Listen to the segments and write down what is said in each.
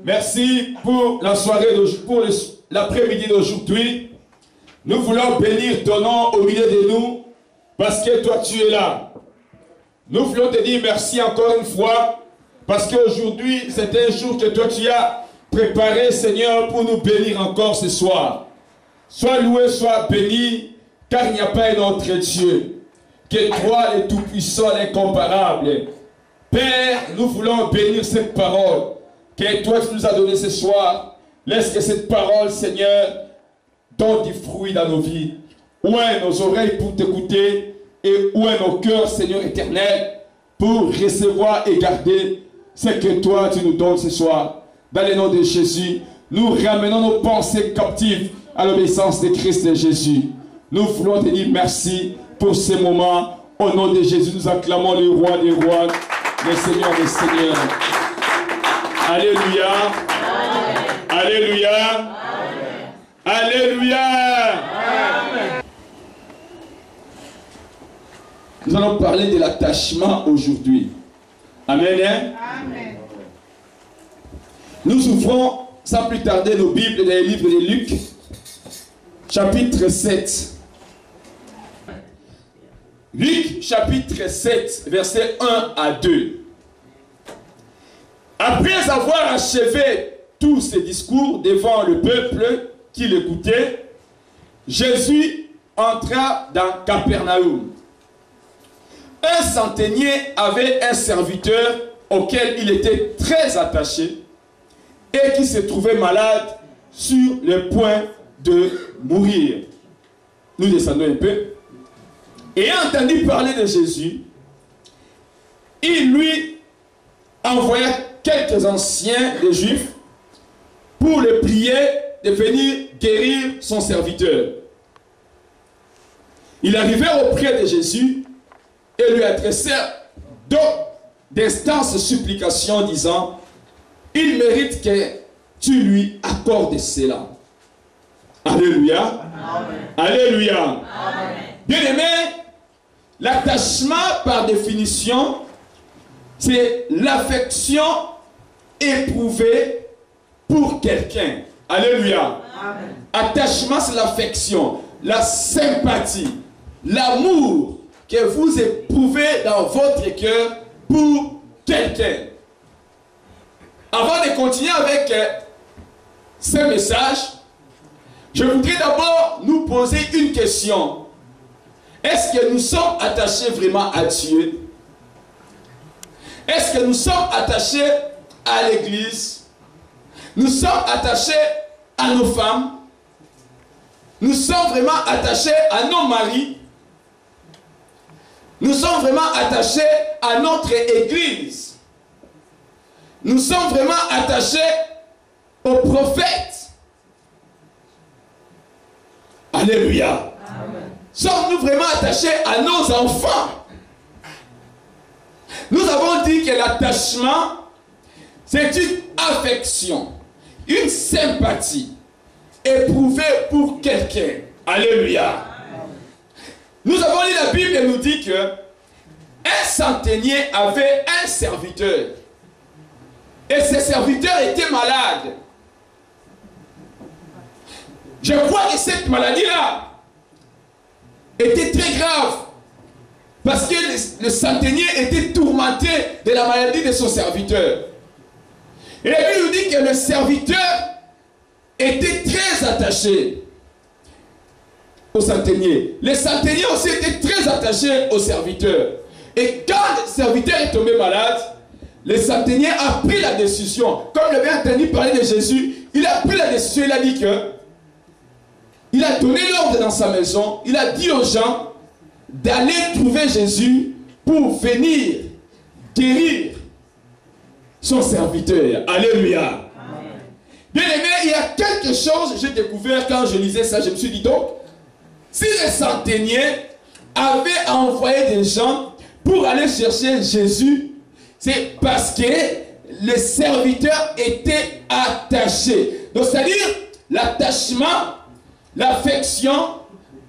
Merci pour la soirée, pour l'après-midi d'aujourd'hui. Nous voulons bénir ton nom au milieu de nous parce que toi tu es là. Nous voulons te dire merci encore une fois parce qu'aujourd'hui c'est un jour que toi tu as préparé, Seigneur, pour nous bénir encore ce soir. Sois loué, sois béni, car il n'y a pas un autre Dieu que toi, le Tout-Puissant, l'incomparable. Père, nous voulons bénir cette parole que toi tu nous as donnée ce soir. Laisse que cette parole, Seigneur, donne du fruit dans nos vies. Ouvre nos oreilles pour t'écouter et ouvre nos cœurs, Seigneur éternel, pour recevoir et garder ce que toi tu nous donnes ce soir. Dans le nom de Jésus, nous ramenons nos pensées captives à l'obéissance de Christ et Jésus. Nous voulons te dire merci pour ce moment. Au nom de Jésus, nous acclamons le roi des rois, le Seigneur des seigneurs. Alléluia. Amen. Alléluia. Amen. Alléluia. Amen. Nous allons parler de l'attachement aujourd'hui. Amen. Amen. Nous ouvrons sans plus tarder nos Bibles dans les livres de Luc, chapitre 7. Luc, chapitre 7, versets 1 à 2. Après avoir achevé tous ces discours devant le peuple qui l'écoutait, Jésus entra dans Capernaum. Un centenier avait un serviteur auquel il était très attaché et qui se trouvait malade sur le point de mourir. Nous descendons un peu. Ayant entendu parler de Jésus, il lui envoya quelques anciens des Juifs pour le prier de venir guérir son serviteur. Il arrivait auprès de Jésus et lui adressait d'instances supplications disant: il mérite que tu lui accordes cela. Alléluia. Amen. Alléluia. Amen. Bien-aimé, l'attachement par définition, c'est l'affection éprouvée pour quelqu'un. Alléluia. Amen. Attachement, c'est l'affection, la sympathie, l'amour que vous éprouvez dans votre cœur pour quelqu'un. Avant de continuer avec ce message, je voudrais d'abord nous poser une question. Est-ce que nous sommes attachés vraiment à Dieu? Est-ce que nous sommes attachés à l'Église? Nous sommes attachés à nos femmes? Nous sommes vraiment attachés à nos maris? Nous sommes vraiment attachés à notre Église? Nous sommes vraiment attachés aux prophètes? Alléluia. Sommes-nous vraiment attachés à nos enfants? Nous avons dit que l'attachement, c'est une affection, une sympathie éprouvée pour quelqu'un. Alléluia. Nous avons lu la Bible et nous dit que un centenier avait un serviteur. Et ce serviteur était malade. Je crois que cette maladie-là était très grave. Parce que le centenier était tourmenté de la maladie de son serviteur. Et la Bible nous dit que le serviteur était très attaché au centenier. Le centenier aussi était très attaché au serviteur. Et quand le serviteur est tombé malade, le centenier a pris la décision. Comme il avait entendu parler de Jésus, il a pris la décision, il a dit que il a donné l'ordre dans sa maison, il a dit aux gens d'aller trouver Jésus pour venir guérir son serviteur. Alléluia. Bien aimé, il y a quelque chose que j'ai découvert quand je lisais ça. Je me suis dit donc, si le centenier avait envoyé des gens pour aller chercher Jésus, c'est parce que le serviteur était attaché. Donc c'est-à-dire l'attachement, l'affection,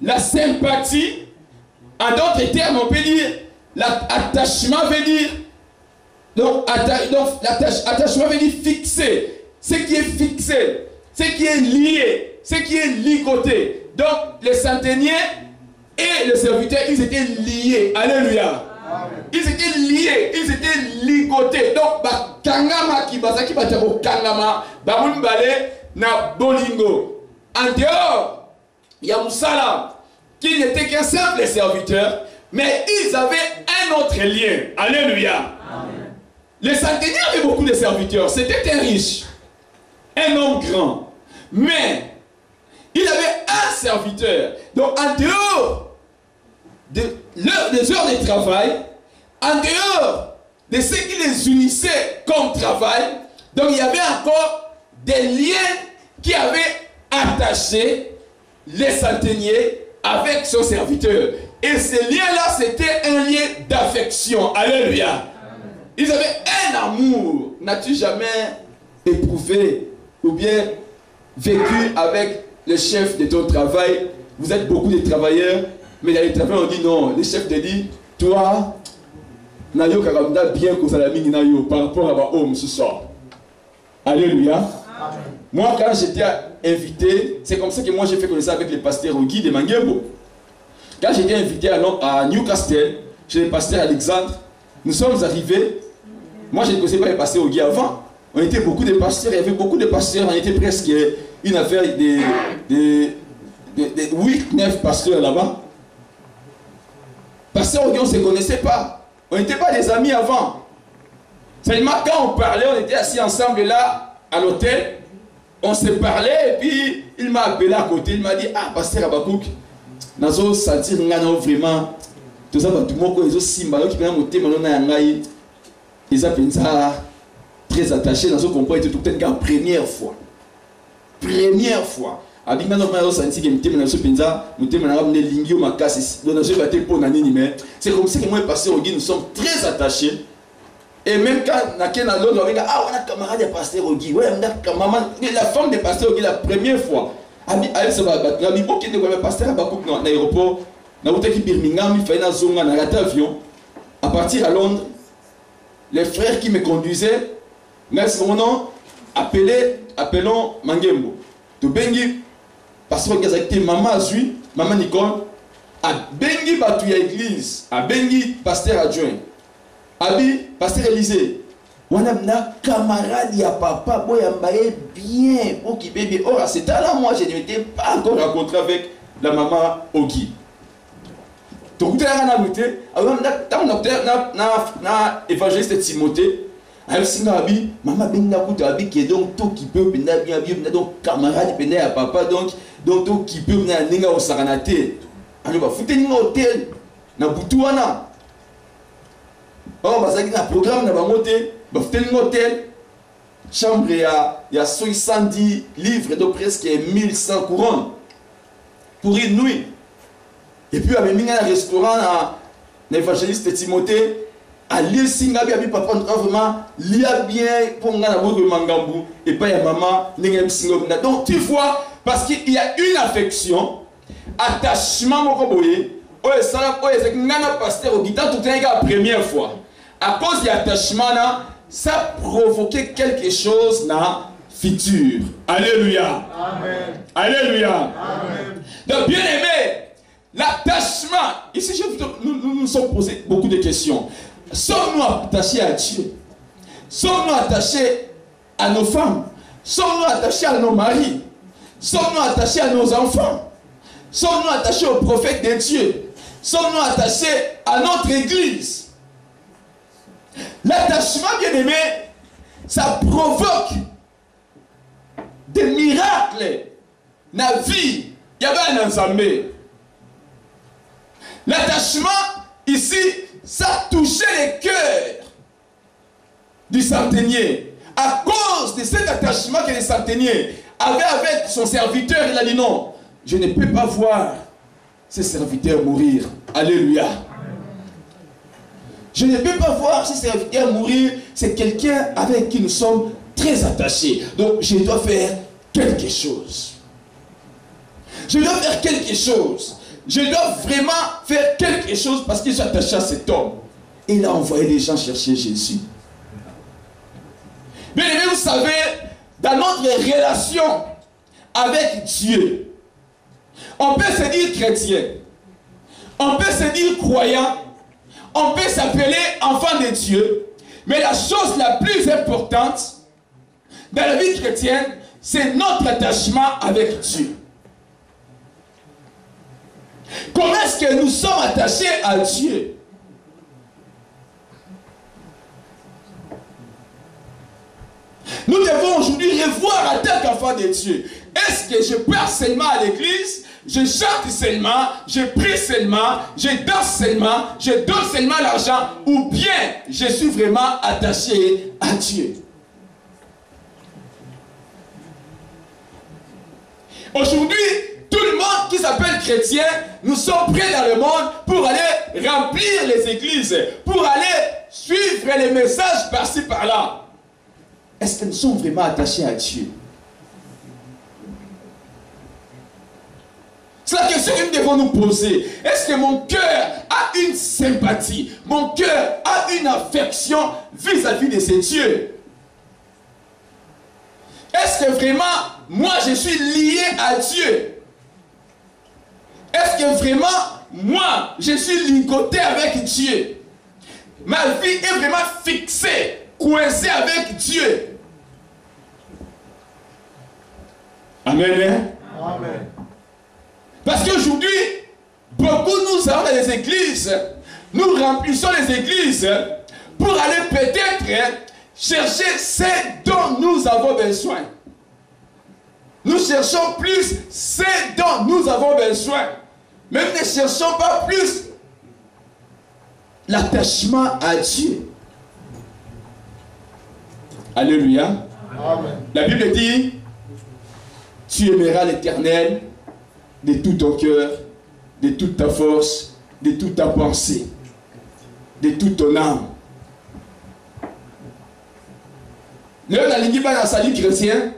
la sympathie. En d'autres termes, on peut dire l'attachement veut dire attachement veut dire fixé. Ce qui est fixé, ce qui est lié, ce qui est ligoté. Donc le centenier et le serviteur, ils étaient liés. Alléluia. Ils étaient liés, ils étaient ligotés. Donc bakangama ki bazaki batako kangama bamumbale na bolingo. En dehors, il y a Moussala qui n'était qu'un simple serviteur, mais ils avaient un autre lien. Alléluia. Amen. Le centenier avait beaucoup de serviteurs. C'était un riche, un homme grand. Mais il avait un serviteur. Donc en dehors des heures de travail, en dehors de ce qui les unissait comme travail, donc il y avait encore des liens qui avaient attaché les centeniers avec son serviteur. Et ces liens-là, c'était un lien d'affection. Alléluia. Amen. Ils avaient un amour. N'as-tu jamais éprouvé ou bien vécu avec le chef de ton travail? Vous êtes beaucoup de travailleurs, mais dans les travailleurs, on dit non. Le chef te dit, toi, Nayo Karamda bien que ça l'a mis par rapport à ma homme ce soir. Alléluia. Amen. Moi, quand j'étais invité, c'est comme ça que moi j'ai fait connaissance avec le pasteur Guy de Manguembo. Quand j'étais invité à Newcastle, chez le pasteur Alexandre, nous sommes arrivés. Moi, je ne connaissais pas le pasteur Guy avant. On était beaucoup de pasteurs, il y avait beaucoup de pasteurs, on était presque une affaire de 8-9 pasteurs là-bas. Pasteur Guy, on ne se connaissait pas. On n'était pas des amis avant. Seulement quand on parlait, on était assis ensemble là, à l'hôtel. On se parlait et puis il m'a appelé à côté. Il m'a dit, ah, pasteur Abakouk, nazo sentir ngano vraiment. Tout ça, tout le monde, ils ont simba, qui vient monter, maintenant, ils ont très attaché dans ce comprend tout le temps première fois. Première fois. Avec maintenant, on a senti que c'est comme ça que moi et pasteur Ogui, nous sommes très attachés. Et même quand on a un camarade de pasteur Ogui, la femme de pasteur Ogui, la première fois, pasteur Abakouk dans l'aéroport, Birmingham, il fallait un avion. À partir à Londres, les frères qui me conduisaient, appelons Mangembo. Tu bengi, pasteur Ogui, maman Azui, maman Nicole, a bengi batuya église, a bengi pasteur adjoint. Abi, pasteur Élisée, on a un camarade, ya papa, boy, bien, ok, bébé. Or, à cet âge-là, moi, je n'étais pas encore rencontré avec la maman Ogui. Donc, tu as un goûté, na évangéliste Timothée, avec Singabi, maman benga kuta abi qui est donc tout qui peut bien donc camarade bien à papa donc tout qui peut bien ninga au saranate. Alors, bah, foutez ninga hôtel, na butuana. Oh, bah, ça y est, un programme, on va monter, bah, un hôtel, chambre, il y a 70 livres, donc presque 1100 couronnes pour une nuit. Et puis, il y a un restaurant, l'évangéliste Timothée, à l'île Singabi, il y a papa, vraiment, il y a bien pour Mangambu, et pas il y a maman, donc tu vois, parce qu'il y a une affection, attachement, pasteur au guitare tout la première fois. À cause de l'attachement, ça provoquait quelque chose dans le futur. Alléluia. Amen. Alléluia. Amen. Donc, bien aimé, l'attachement. Ici, nous nous sommes posé beaucoup de questions. Sommes-nous attachés à Dieu? Sommes-nous attachés à nos femmes? Sommes-nous attachés à nos maris? Sommes-nous attachés à nos enfants? Sommes-nous attachés aux prophètes de Dieu? Sommes-nous attachés à notre église? L'attachement, bien aimé, ça provoque des miracles dans la vie. Il y avait un ensemble. L'attachement, ici, ça touchait les cœurs du centenier. À cause de cet attachement que le centenier avait avec son serviteur, il a dit non, je ne peux pas voir ce serviteur mourir. Alléluia. Je ne peux pas voir ce serviteur mourir. C'est quelqu'un avec qui nous sommes très attachés. Donc je dois faire quelque chose. Je dois faire quelque chose. Je dois vraiment faire quelque chose parce que je suis attaché à cet homme. Et il a envoyé les gens chercher Jésus. Bien aimé, vous savez, dans notre relation avec Dieu, on peut se dire chrétien, on peut se dire croyant, on peut s'appeler enfant de Dieu, mais la chose la plus importante dans la vie chrétienne, c'est notre attachement avec Dieu. Comment est-ce que nous sommes attachés à Dieu? Nous devons aujourd'hui revoir en tant qu'enfant de Dieu. Est-ce que je pars seulement à l'église, je chante seulement, je prie seulement, je danse seulement, je donne seulement l'argent, ou bien je suis vraiment attaché à Dieu? Aujourd'hui, tout le monde qui s'appelle chrétien, nous sommes prêts dans le monde pour aller remplir les églises, pour aller suivre les messages par-ci par-là. Est-ce que nous sommes vraiment attachés à Dieu? C'est la question que nous devons nous poser. Est-ce que mon cœur a une sympathie? Mon cœur a une affection vis-à-vis de ces dieux? Est-ce que vraiment, moi, je suis lié à Dieu? Est-ce que vraiment, moi, je suis ligoté avec Dieu? Ma vie est vraiment fixée, coincée avec Dieu. Amen. Amen. Parce qu'aujourd'hui, beaucoup nous allons dans les églises, nous remplissons les églises pour aller peut-être chercher ce dont nous avons besoin. Nous cherchons plus ce dont nous avons besoin. Mais nous ne cherchons pas plus l'attachement à Dieu. Alléluia. Amen. La Bible dit, tu aimeras l'Éternel de tout ton cœur, de toute ta force, de toute ta pensée, de toute ton âme. Là, dans l'église, dans la salle chrétien,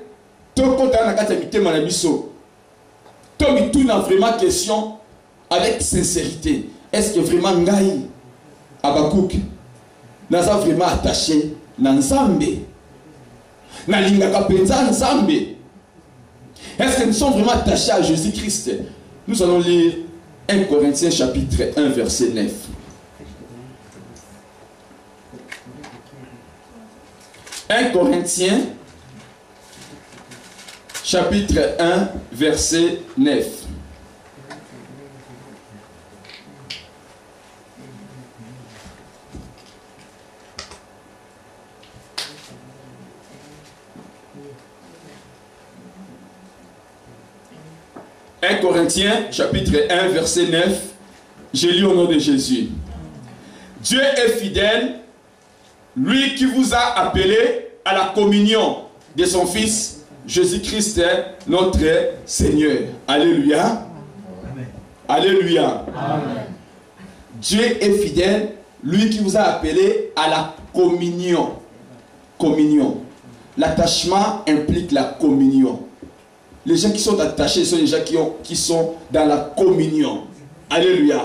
tout compte dans la catamité, mon ami, tout me tourne vraiment question avec sincérité. Est-ce que vraiment Ngaï, Abakouk, n'a vraiment attaché dans Nzambe? N'a lingaka penza Nzambe? Est-ce que nous sommes vraiment attachés à Jésus-Christ? Nous allons lire 1 Corinthiens chapitre 1 verset 9. 1 Corinthiens chapitre 1 verset 9. « 1 Corinthiens, chapitre 1, verset 9, je lis au nom de Jésus. Dieu est fidèle, lui qui vous a appelé à la communion de son Fils, Jésus-Christ, notre Seigneur. » Alléluia. Amen. Alléluia. Amen. Dieu est fidèle, lui qui vous a appelé à la communion. Communion. L'attachement implique la communion. Les gens qui sont attachés sont les gens qui sont dans la communion. Alléluia.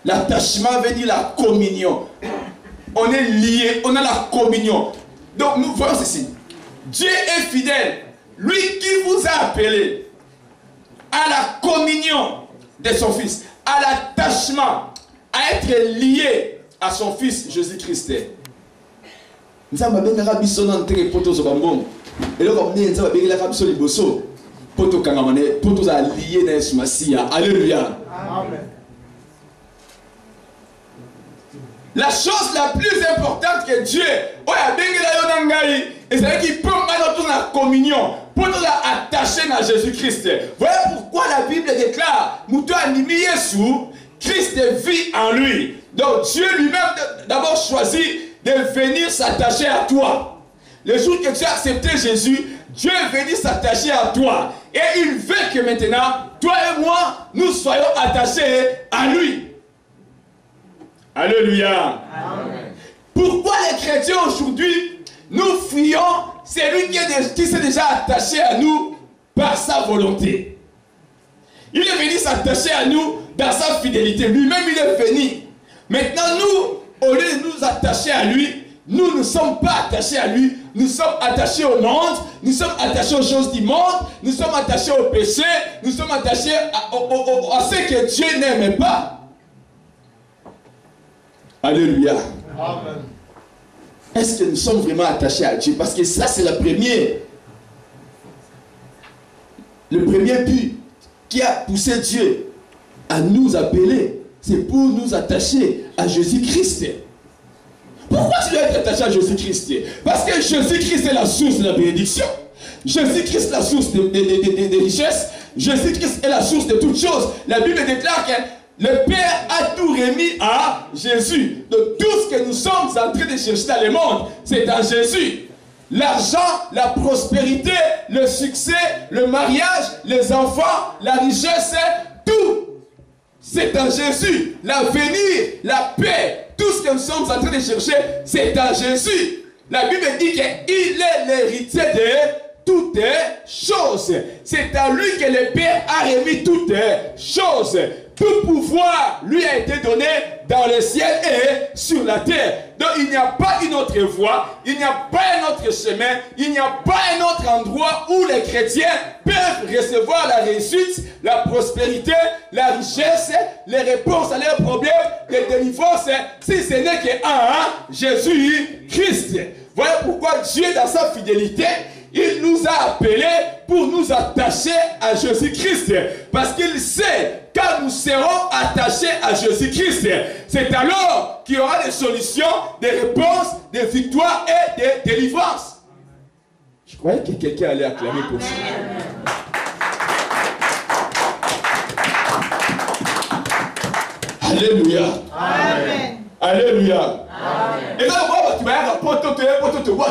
L'attachement veut dire la communion. On est lié, on a la communion. Donc nous voyons ceci. Dieu est fidèle. Lui qui vous a appelé à la communion de son Fils, à l'attachement, à être lié à son Fils Jésus-Christ. Nous avons bien la biso dans le poteau sur bambou. Et là, comme nous avons bien la biso liboso. Poteau kangamane, poteau a lié dans ce Messia. Alléluia. Amen. La chose la plus importante que Dieu a bien et c'est qu'il peut mettre dans la communion pour nous attacher à Jésus-Christ. Voilà pourquoi la Bible déclare Moutou animi Yesu, Christ vit en lui. Donc Dieu lui-même d'abord choisit de venir s'attacher à toi. Le jour que tu as accepté Jésus, Dieu est venu s'attacher à toi. Et il veut que maintenant, toi et moi, nous soyons attachés à lui. Alléluia. Amen. Pourquoi les chrétiens aujourd'hui, nous fuyons celui qui s'est déjà attaché à nous par sa volonté. Il est venu s'attacher à nous dans sa fidélité. Lui-même, il est venu. Maintenant, nous, au lieu de nous attacher à lui, nous ne sommes pas attachés à lui. Nous sommes attachés au monde. Nous sommes attachés aux choses du monde. Nous sommes attachés au péché. Nous sommes attachés à ce que Dieu n'aime pas. Alléluia. Amen. Est-ce que nous sommes vraiment attachés à Dieu? Parce que ça, c'est le premier but qui a poussé Dieu à nous appeler. C'est pour nous attacher à Jésus-Christ. Pourquoi tu dois être attaché à Jésus-Christ? Parce que Jésus-Christ est la source de la bénédiction. Jésus-Christ est la source des richesses. Jésus-Christ est la source de toutes choses. La Bible déclare que le Père a tout remis à Jésus. Donc tout ce que nous sommes en train de chercher dans le monde, c'est en Jésus. L'argent, la prospérité, le succès, le mariage, les enfants, la richesse, tout, c'est en Jésus. L'avenir, la paix, tout ce que nous sommes en train de chercher, c'est en Jésus. La Bible dit qu'il est l'héritier de toutes choses. C'est à lui que le Père a remis toutes choses. Tout pouvoir lui a été donné dans le ciel et sur la terre. Donc il n'y a pas une autre voie, il n'y a pas un autre chemin, il n'y a pas un autre endroit où les chrétiens peuvent recevoir la réussite, la prospérité, la richesse, les réponses à leurs problèmes, les délivrances, si ce n'est qu'un Jésus-Christ. Voilà pourquoi Dieu, dans sa fidélité, il nous a appelés pour nous attacher à Jésus-Christ. Parce qu'il sait, quand nous serons attachés à Jésus-Christ, c'est alors qu'il y aura des solutions, des réponses, des victoires et des délivrances. Je croyais que quelqu'un allait acclamer pour ça. Alléluia. Amen. Alléluia. Amen. Et là, on va tant que vous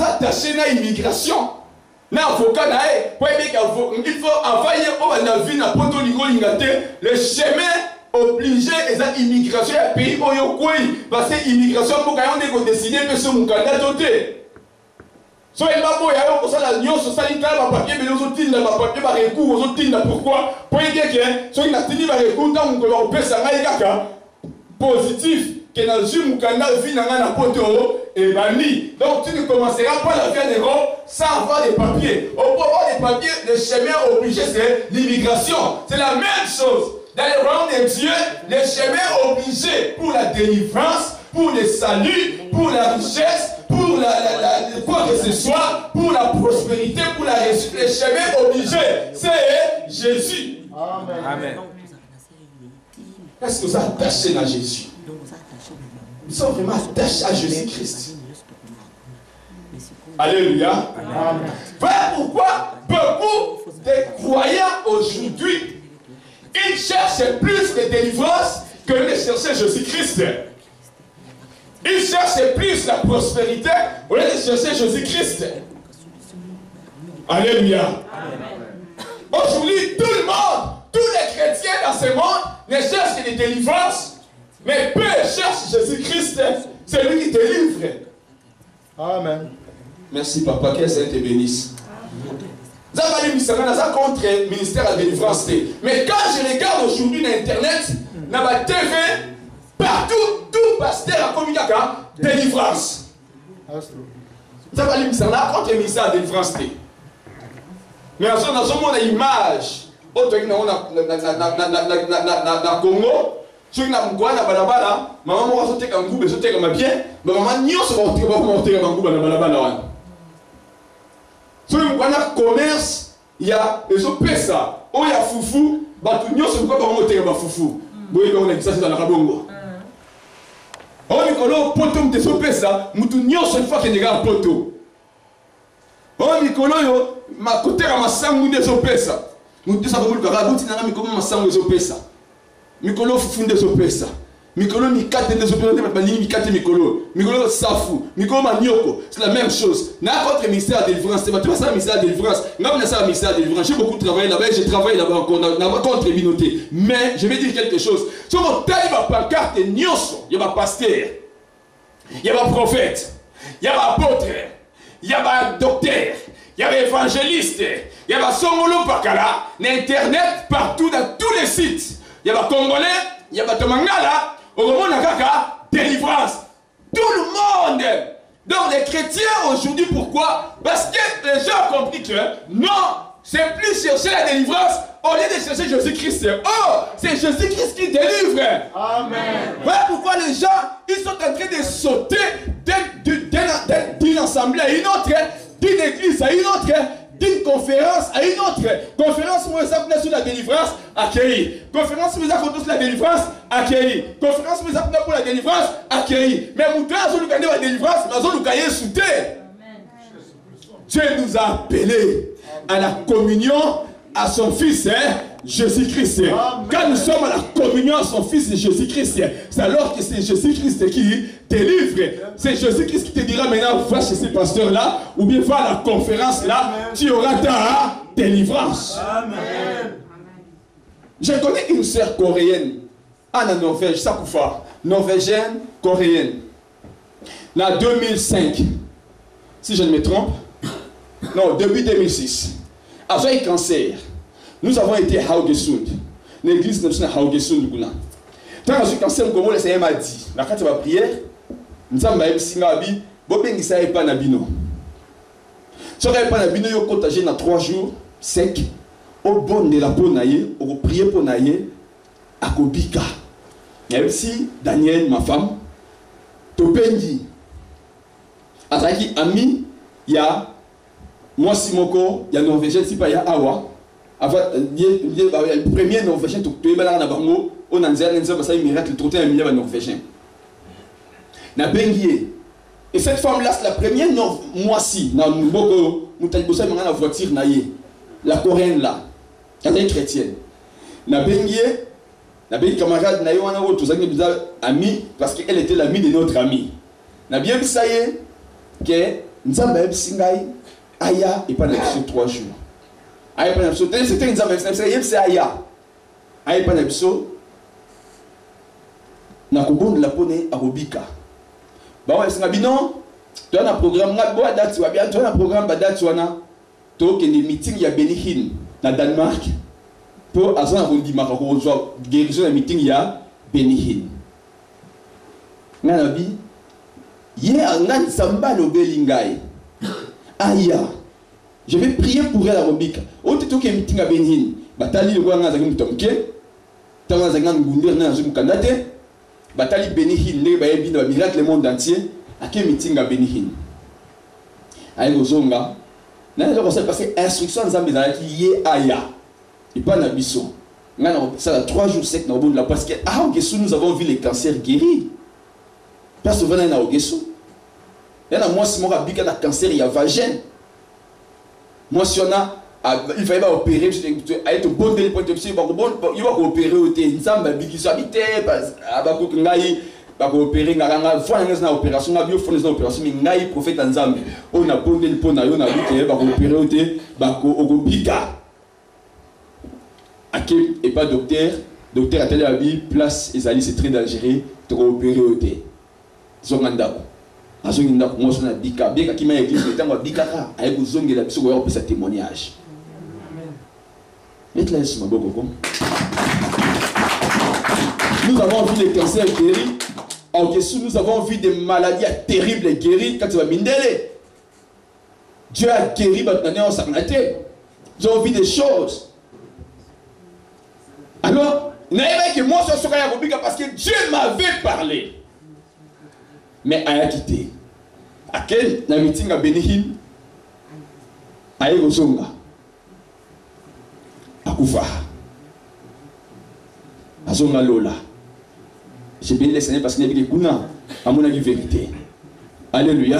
attaché à l'immigration, il faut envoyer le chemin obligé et l'immigration est pays parce que l'immigration pour décider que ce candidat doté. So il m'a beau y aller pour ça la union sociale dans papier mais nous autres dans papier par recours aux autres pourquoi pour dire que so il a tenu par recours dans mon colon pesa ngai kaka positif que dans une mukanda vie na na poto et bani. Donc tu ne commenceras pas la vie en Europe sans avoir des papiers. Au pour avoir des papiers, le chemin obligé c'est l'immigration. C'est la même chose. Dans le royaume de Dieu, le chemin obligé pour la délivrance, pour le salut, pour la richesse, pour quoi que ce soit, pour la prospérité, pour la réussite, le chemin obligé, c'est Jésus. Amen. Amen. Est-ce que vous êtes attachés à Jésus? Nous sommes vraiment attachés à Jésus-Christ. Alléluia. Amen. Voilà pourquoi beaucoup de croyants aujourd'hui, ils cherchent plus de délivrance que de chercher Jésus-Christ. Ils cherchent plus la prospérité au lieu de chercher Jésus-Christ. Alléluia. Aujourd'hui, tout le monde, tous les chrétiens dans ce monde ne cherchent que des délivrances, mais peu cherchent Jésus-Christ, c'est lui qui délivre. Amen. Merci papa, que Saint te bénisse. contre le ministère de la délivrance. Mais quand je regarde aujourd'hui dans Internet, dans la TV, partout, tout pasteur a communiqué délivrance. Ça va aller contre le ministère de la délivrance. Mais dans une image, na Congo, ceux qui n'ont pas de balabala, maman va sauter comme vous, sauter comme bien, mais maman n'y a pas monter comme vous dans balabala. Ceux qui ont un commerce, il y a les autres ça, oh il y a foufou, bah tout n'y a pas monter comme foufou. Vous voyez on a dit ça c'est dans la Rabongo. Oh Nicolas, poto me désope ça, moutou n'y a une fois qu'il y a un poto. Oh Nicolas yo, ma côté à ma sang me désope ça. Moutou ça comme le carabouti n'a mis comme ma sang désope ça. Mikolo funde sopesa. Mikolo mikate de sopesa de balini mikate mikolo. Mikolo safu. Mikolo manioko. C'est la même chose. Na contre le ministère de délivrance, c'est pas ça le ministère de délivrance. N'a pas ça le ministère de délivrance. J'ai beaucoup travaillé là-bas, j'ai travaillé là-bas encore contre les minorités. Mais je vais dire quelque chose. Sur mon taille va pancarte nyonso, il y a pas pasteur. Il y a pas prophète. Il y a pas apôtre. Il y a pas docteur. Il y a pas évangéliste. Il y a pas somolo pakala, internet partout dans tous les sites. Il y a des Congolais, il y a des Mangala, au moment où délivrance. Tout le monde. Donc les chrétiens aujourd'hui, pourquoi? Parce que les gens ont compris que non, c'est plus chercher la délivrance au lieu de chercher Jésus-Christ. Oh, c'est Jésus-Christ qui délivre. Amen. Voilà pourquoi les gens, ils sont en train de sauter d'une assemblée à une autre, d'une église à une autre, d'une conférence à une autre. Conférence, moi, ça sur la délivrance, accueilli. Conférence, moi, ça sur la délivrance, accueilli. Conférence, moi, ça pour la délivrance, accueilli. Mais mon gars, je nous la délivrance, mais je nous gagne soutien. Dieu nous a appelés à la communion à son Fils, Jésus-Christ. Quand nous sommes à la communion à son Fils, Jésus-Christ, c'est alors que c'est Jésus-Christ qui délivre. C'est Jésus-Christ qui te dira maintenant, va chez ces pasteurs-là, ou bien va à la conférence-là, tu auras ta délivrance. Amen. Je connais une sœur coréenne, en Norvège, Sakoufa, norvégienne, coréenne. En 2005, si je ne me trompe, non, depuis 2006, avec cancer, nous avons été à Haugesund. L'église de Haugesund. Quand j'ai cancer, nous avons dit, la carte de la prière, nous avons dit, Singabi, Bobé n'y savait pas Nabino. Si on n'avait pas Nabino, on contagé dans 3 jours, sec, au bon de la peau naïe, on prier pour naïe, à Kobika. Même si Daniel, ma femme, Topendi, Azaki, ami, il y a moi, Simoko, il y a Norvégien, si pas il y a Awa. Le premier Norvégien, tu es là, on a un miracle, tu es un milliard de Norvégiens. Et cette femme-là, c'est la première mois-ci, dans la voiture, la coréenne là, elle est chrétienne. Na bengi camarade na yo wana wo tozangi biza ami parce qu'elle était l'amie de notre ami. Na bien bisaye que nzamba ebisingai aya et pas na 3 jours. Aya pas na biso c'était nzamba ebisingai aya. Aya pas na biso na kobonde la pone arobika. Ba wa singa bino to na programme na bo date wa bien to na programme ba date wana to ke ni meeting ya Benihin na Danemark. Pour avoir un guérison de meeting, il y a Benihin. Nanabi, hier, nan samba no belingai. Aya, je vais prier pour elle à Robika. Au tout cas, meeting à Benihin. Batali le roi Nazagim Tomke, Tanazagam Gunder Nazum Kandate, Batali Benihin, les baby de miracle le monde entier, à quel meeting à Benihin. Aïe, Rozonga, n'a pas passé instruction en Zambézala qui est Aya. Et pas Nabiso. Ça a 3 jours sec dans le là parce que à Ogesu nous avons vu les cancers guéris. Parce que vous venez à Ogesu. Il y a moi si mon rabbi a un cancer il y a vagin. Moi si on a il fallait pas opérer à être bon délai pour être il va opérer au thé nzamba bigi habité parce abako ngai ba opérer nganga fois na opération na bio fondation opération mais ngai prophète nzambe on a bon délai pour na yo na bité ba opérer au thé ba ko ogobika. Et pas docteur a télé à vie place Ezali c'est très dangereux trop opéré au thé zongandako azongindako moi son bika bika qui m'a église temps bika ka avec zongela biso ko sa témoignage Nous avons vu les cancers guéris. En dessous, nous avons vu des maladies terribles guéries quand tu vas mindele. Dieu a guéri maintenant en sarnaté. Nous avons vu des choses. Alors, n'ayez que moi, je serai à parce que Dieu m'avait parlé. Mais il a quitté. À quel la meeting à Benihim, à Erosonga, à Koufa, à Zonga Lola. J'ai béni le Seigneur parce qu'il y a des Gouna, à mon avis, vérité. Alléluia.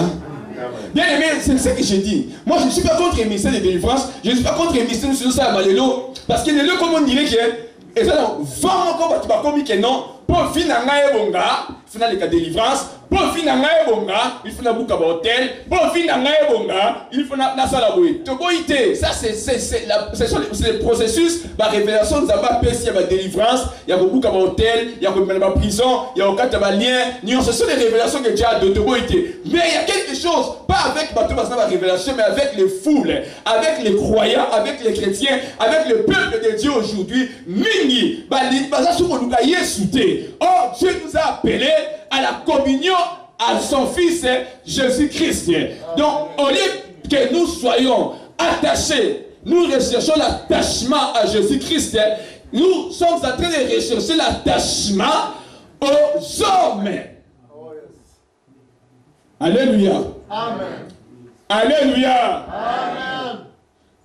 Bien aimé, c'est ce que je dis. Moi, je ne suis pas contre les ministères de délivrance. Je ne suis pas contre les ministères de ça à Malélo. Parce que les deux, comme on dirait que, et ça, vraiment, comme tu vas comme que non, pour finir un bonga, finir les cas de délivrance, pour finir un bonga, il faut un bouc à hôtel, pour finir un bonga, il faut la salle à bouillir. Ça, c'est le processus, la révélation, nous avons pas il y a la délivrance, il y a le bouc à hôtel, il y a la prison, il y a le cadre de lien. Ce sont les révélations que Dieu a données. Mais il y a quelque chose, pas avec la révélation, mais avec les foules, avec les croyants, avec les chrétiens, avec le peuple de Dieu aujourd'hui. Mingi, oh, Dieu nous a appelés à la communion à son Fils Jésus-Christ. Donc, au lieu que nous soyons attachés, nous recherchons l'attachement à Jésus-Christ. Nous sommes en train de rechercher l'attachement aux hommes. Alléluia. Amen. Alléluia. Amen.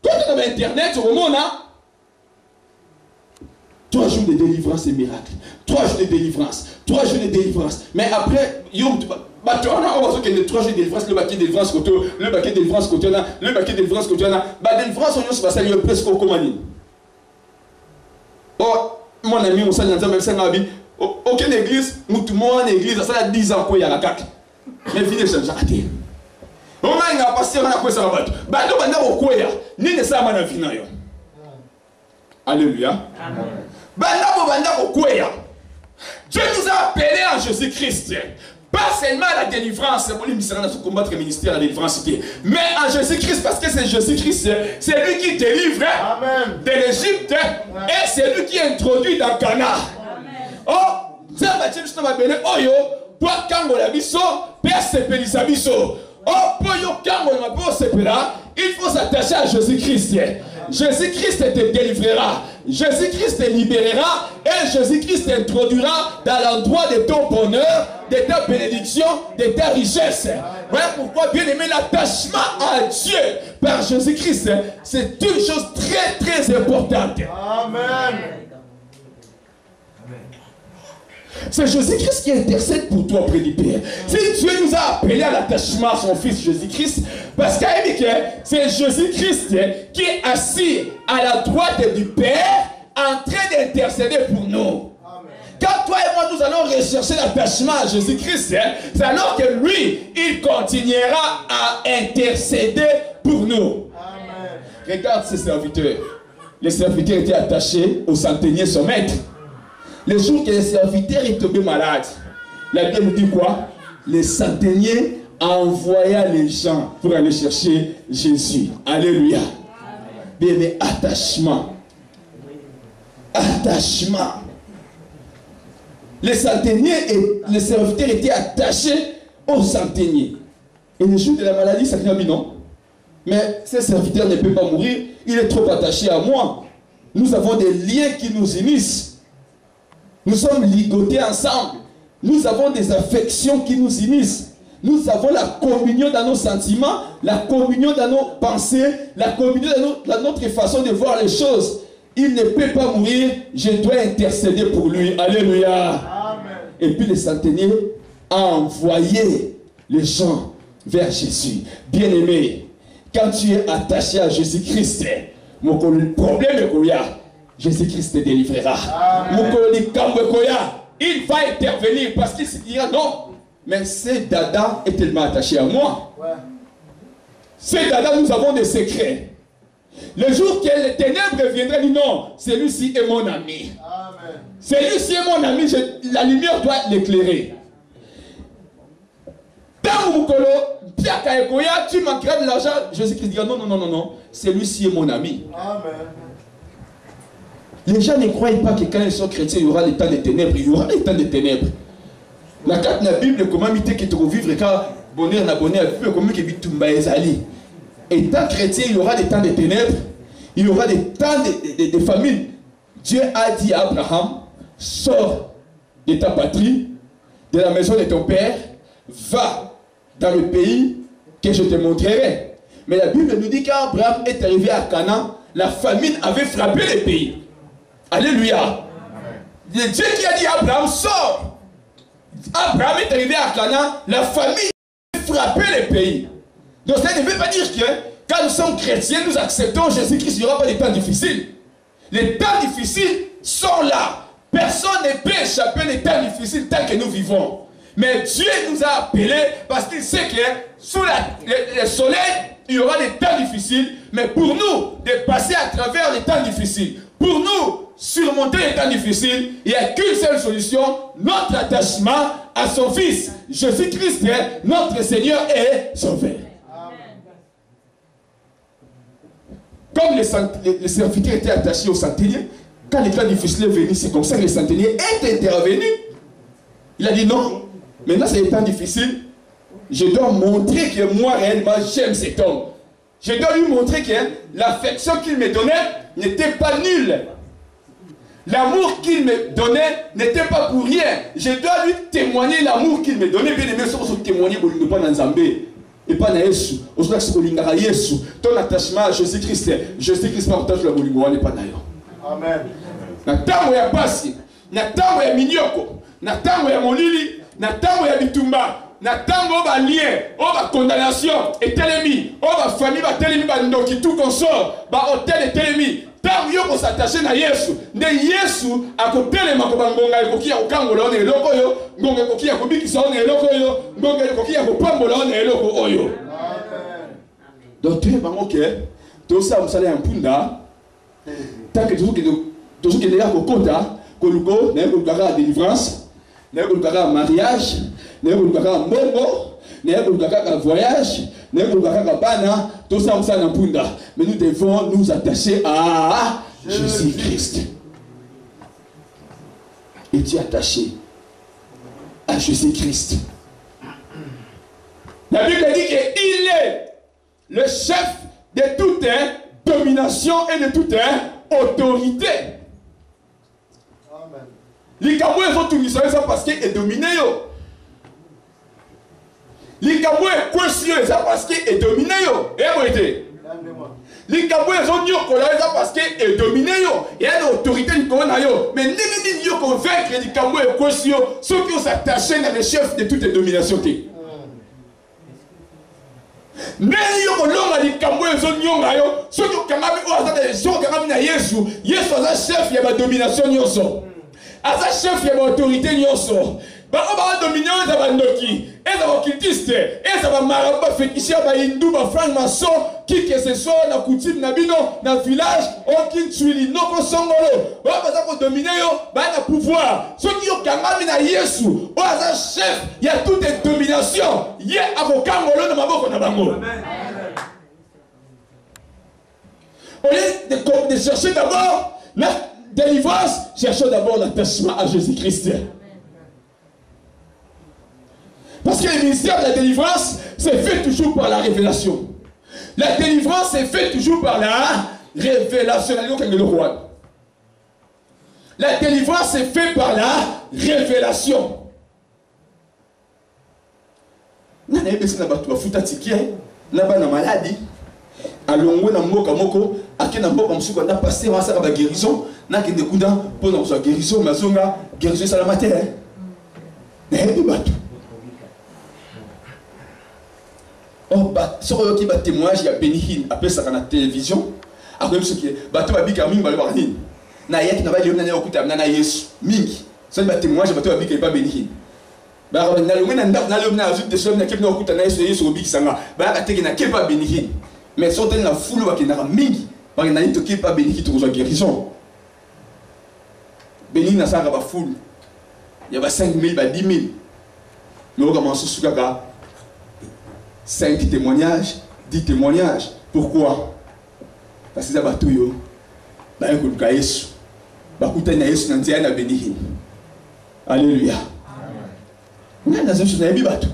Quand on a Internet, au moment là, 3 jours de délivrance et miracle. 3 jours de délivrance. 3 jours de délivrance. Mais après, on a 3 jours de délivrance, le baquet de délivrance côté, le baquet de délivrance côté, le baquet de délivrance côté, la délivrance, on se passe, il y a presque au commandant. Oh, mon ami, on s'en a même 5 habits. Aucune église, tout le monde en église, ça a 10 ans qu'il y a la CAC. Mais vite, ça a raté. On a passé, on a quoi ça va battre. Bah, nous, on a quoi ya? Ni de ça, on a fini. Alléluia. Amen. Dieu nous a appelés en Jésus-Christ. Pas seulement à la délivrance, pour les missionnaires de combattre le ministère de la délivrance, mais en Jésus-Christ, parce que c'est Jésus-Christ, c'est lui qui délivre de l'Égypte et c'est lui qui introduit dans Cana. Oh, ça va dire que je vais bénir. Oh yo, pour quand la biso, personne ne peut biso. Oh, pour yo quand on va separa, il faut s'attacher à Jésus-Christ. Jésus-Christ te délivrera, Jésus-Christ te libérera et Jésus-Christ t'introduira dans l'endroit de ton bonheur, de ta bénédiction, de ta richesse. Voilà pourquoi, bien aimé, l'attachement à Dieu par Jésus-Christ, c'est une chose très très importante. Amen. C'est Jésus-Christ qui intercède pour toi auprès du Père. Si Dieu nous a appelés à l'attachement à son Fils Jésus-Christ, parce que c'est Jésus-Christ qui est assis à la droite du Père en train d'intercéder pour nous. Amen. Quand toi et moi nous allons rechercher l'attachement à Jésus-Christ, c'est alors que lui, il continuera à intercéder pour nous. Amen. Regarde ces serviteurs. Les serviteurs étaient attachés au centenier son maître. Le jour que les serviteurs est tombé malade, la Bible nous dit quoi? Les centeniers envoya les gens pour aller chercher Jésus. Alléluia. Bien, mais attachement. Attachement. Les centeniers et les serviteurs étaient attachés aux centeniers. Et le jour de la maladie, ça dit non. Mais ce serviteur ne peut pas mourir, il est trop attaché à moi. Nous avons des liens qui nous unissent. Nous sommes ligotés ensemble. Nous avons des affections qui nous unissent. Nous avons la communion dans nos sentiments, la communion dans nos pensées, la communion dans notre façon de voir les choses. Il ne peut pas mourir, je dois intercéder pour lui. Alléluia. Amen. Et puis le centenier a envoyé les gens vers Jésus. Bien-aimé, quand tu es attaché à Jésus-Christ, mon problème est qu'il y a. Jésus-Christ te délivrera. Il va intervenir parce qu'il se dira non, mais ce dada est tellement attaché à moi. Ce dada, nous avons des secrets. Le jour que les ténèbres viendront, il dit non, celui-ci est mon ami. Celui-ci est mon ami, la lumière doit l'éclairer. Tu manqueras de l'argent. Jésus-Christ dira non, non, non, non, non, celui-ci est mon ami. Amen. Les gens ne croient pas que quand ils sont chrétiens, il y aura des temps de ténèbres. Il y aura des temps de ténèbres. La carte de la Bible, comment imiter que tu vivre quand bonheur n'a bonheur, comment que bitumba ezali. Étant chrétien, il y aura des temps de ténèbres. Il y aura des temps de famine. Dieu a dit à Abraham, sors de ta patrie, de la maison de ton père, va dans le pays que je te montrerai. Mais la Bible nous dit qu'Abraham est arrivé à Canaan, la famine avait frappé le pays. Alléluia. C'est Dieu qui a dit à Abraham, sors. Abraham est arrivé à Canaan, la famine a frappé le pays. Donc ça ne veut pas dire que quand nous sommes chrétiens, nous acceptons Jésus-Christ, il n'y aura pas de temps difficiles. Les temps difficiles sont là. Personne ne peut échapper les temps difficiles tant que nous vivons. Mais Dieu nous a appelés parce qu'il sait que sous le soleil, il y aura des temps difficiles. Mais pour nous, de passer à travers les temps difficiles, pour nous, surmonter les temps difficiles, il n'y a qu'une seule solution, notre attachement à son Fils. Jésus-Christ, notre Seigneur et Sauveur. Comme les serviteurs étaient attachés au centenier, quand les temps difficiles sont venus, c'est comme ça que le centenier est intervenu. Il a dit non, maintenant c'est les temps difficiles, je dois montrer que moi réellement j'aime cet homme. Je dois lui montrer que l'affection qu'il me donnait n'était pas nulle. L'amour qu'il me donnait n'était pas pour rien. Je dois lui témoigner l'amour qu'il me donnait. Bien aimé, si témoigner, il ne pas dans Zambé. Et pas dans Yesu. Ton attachement à Jésus-Christ. Jésus-Christ partage la bolingo. n'est pas d'ailleurs. Amen. Na tango ya pasi, na tango ya minyoko, na tango ya molili, na tango ya bitumba, na tango ba lien, o ba condamnation, et telemi, o ba famille ba telemi ba ndoki tout consort, ba hôtel et telemi. Tango yo ko s'attacher na Yesu, ne Yesu akotelema ko bangonga ekoki ya kokangola on eloko yo, ngonga ekoki ya kobikisa on eloko yo, ngonga ekoki ya kopambola on eloko oyo. Donc tu es bango ke, to sa musala ya mpunda, tant que toujours qu'il y a un quota, Koluko, n'a pas de délivrance, n'a pas de mariage, n'a pas de momo, n'a pas de voyage, n'a pas de bana, tout ça, ça n'a pas. Mais nous devons nous attacher à Jésus-Christ. Es-tu attaché à Jésus-Christ? La Bible dit qu'il est le chef de toute domination et de toute autorité. Amen. Les Camerounais sont tous ça parce qu'il est dominé. Les Camerounais sont ça parce qu'il est dominé. Les Camerounais sont ça parce qu'il est dominé. Il y a une autorité du Corona. Mais nous devons convaincre les Camerounais ceux qui ont attaché dans les chefs de toutes les dominations. Mais il y a des Camerounais qui sont Yesu chef, il y a la domination. Il y a chef, il y a l'autorité. Il y a domination, il y a Ndoki, il y a cultiste, il y a marabout, féticheur, hindou, franc-maçon, qui que ce soit, dans la coutume, dans le village, aucun tuili, non, qu'on songolo. Il y a dominer, il y a pouvoir. Ceux qui ont Kamami Yesu, il y a chef, il y a toute domination. Il y a avocat, au lieu de chercher d'abord la délivrance, cherchons d'abord l'attachement à Jésus-Christ. Parce que le ministère de la délivrance, c'est fait toujours par la révélation. La délivrance, c'est fait toujours par la révélation. La délivrance, c'est fait par la révélation. Nous avons maladie. Alongo na mboka moko akena mboka musuku na passer wa saka ba guérison na kende kuda pona ko guérison mazonga guérison sala matin na hebi batu oh ba soko ki ba témoignage ya Benihin après ça na télévision après ce qui batu ba bika mingi ba ba nini na yaki na ba leo na okuta na Yesu mingi ça ba témoignage batu ba bika ba Benihin ba ba na leo na leo na azut de solo na kepna okuta na Yesu obiki sanga ba ka teki na kepa Benihin. Mais si on a la foule qui n'a mingi, parce qu'il n'y a pas béni qui trouve guérison. Béni n'a pas la foule. Il y a 5 000, 10 000. Mais on commence à 5 témoignages, 10 témoignages. Pourquoi? Parce que c'est un bateau. Bakuta na Yesu nanti na béni. Alléluia. Amen. Dans une chose bato.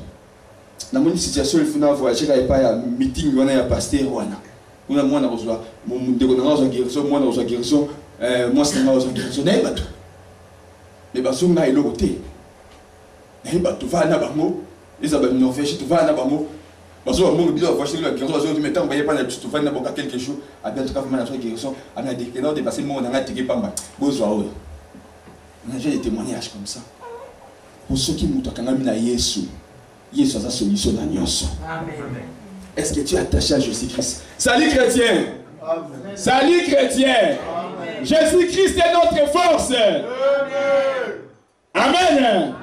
Dans une situation il faut na voyager ka pas ya meeting wana ya pasteur wana. Una mwana kozwa ndeko na kozwa guérison mwana kozwa guérison moi c'est na kozwa guérison na bato. Mais basonga eloko te. Na bato va na bango, ils abandonnent Norvège, tu vas na bango. Parce que mon bilan voici la guérison parce que maintenant voyez pas la tu vas na boka quelque chose à bien tout cas vraiment la guérison on a des non dépasser mon on a tiki pamba. Bozwa o. On a déjà des témoignages comme ça. Pour ceux qui m'ont kangami na Yesu. Yesu a sa solution dans nyonso. Amen. Est-ce que tu es attaché à Jésus-Christ? Salut chrétien. Amen. Salut chrétien. Amen. Jésus-Christ est notre force. Amen. Amen. Amen.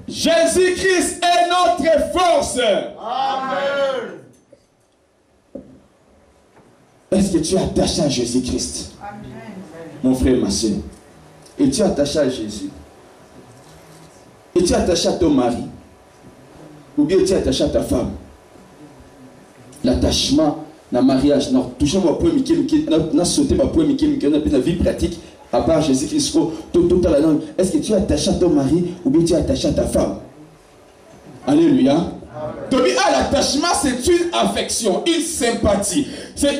Jésus-Christ est notre force. Amen. Est-ce que tu es attaché à Jésus-Christ? Amen. Mon frère, ma soeur. Et tu es attaché à Jésus. Et tu es attaché à ton mari. Ou bien tu es attaché à ta femme. L'attachement dans le mariage, toujours ma point n'a sauté ma point dans la vie pratique, à part Jésus-Christ, tout à la langue. Est-ce que tu es attaché à ton mari ou bien tu es attaché à ta femme? Alléluia. L'attachement, c'est une affection, une sympathie. Est-ce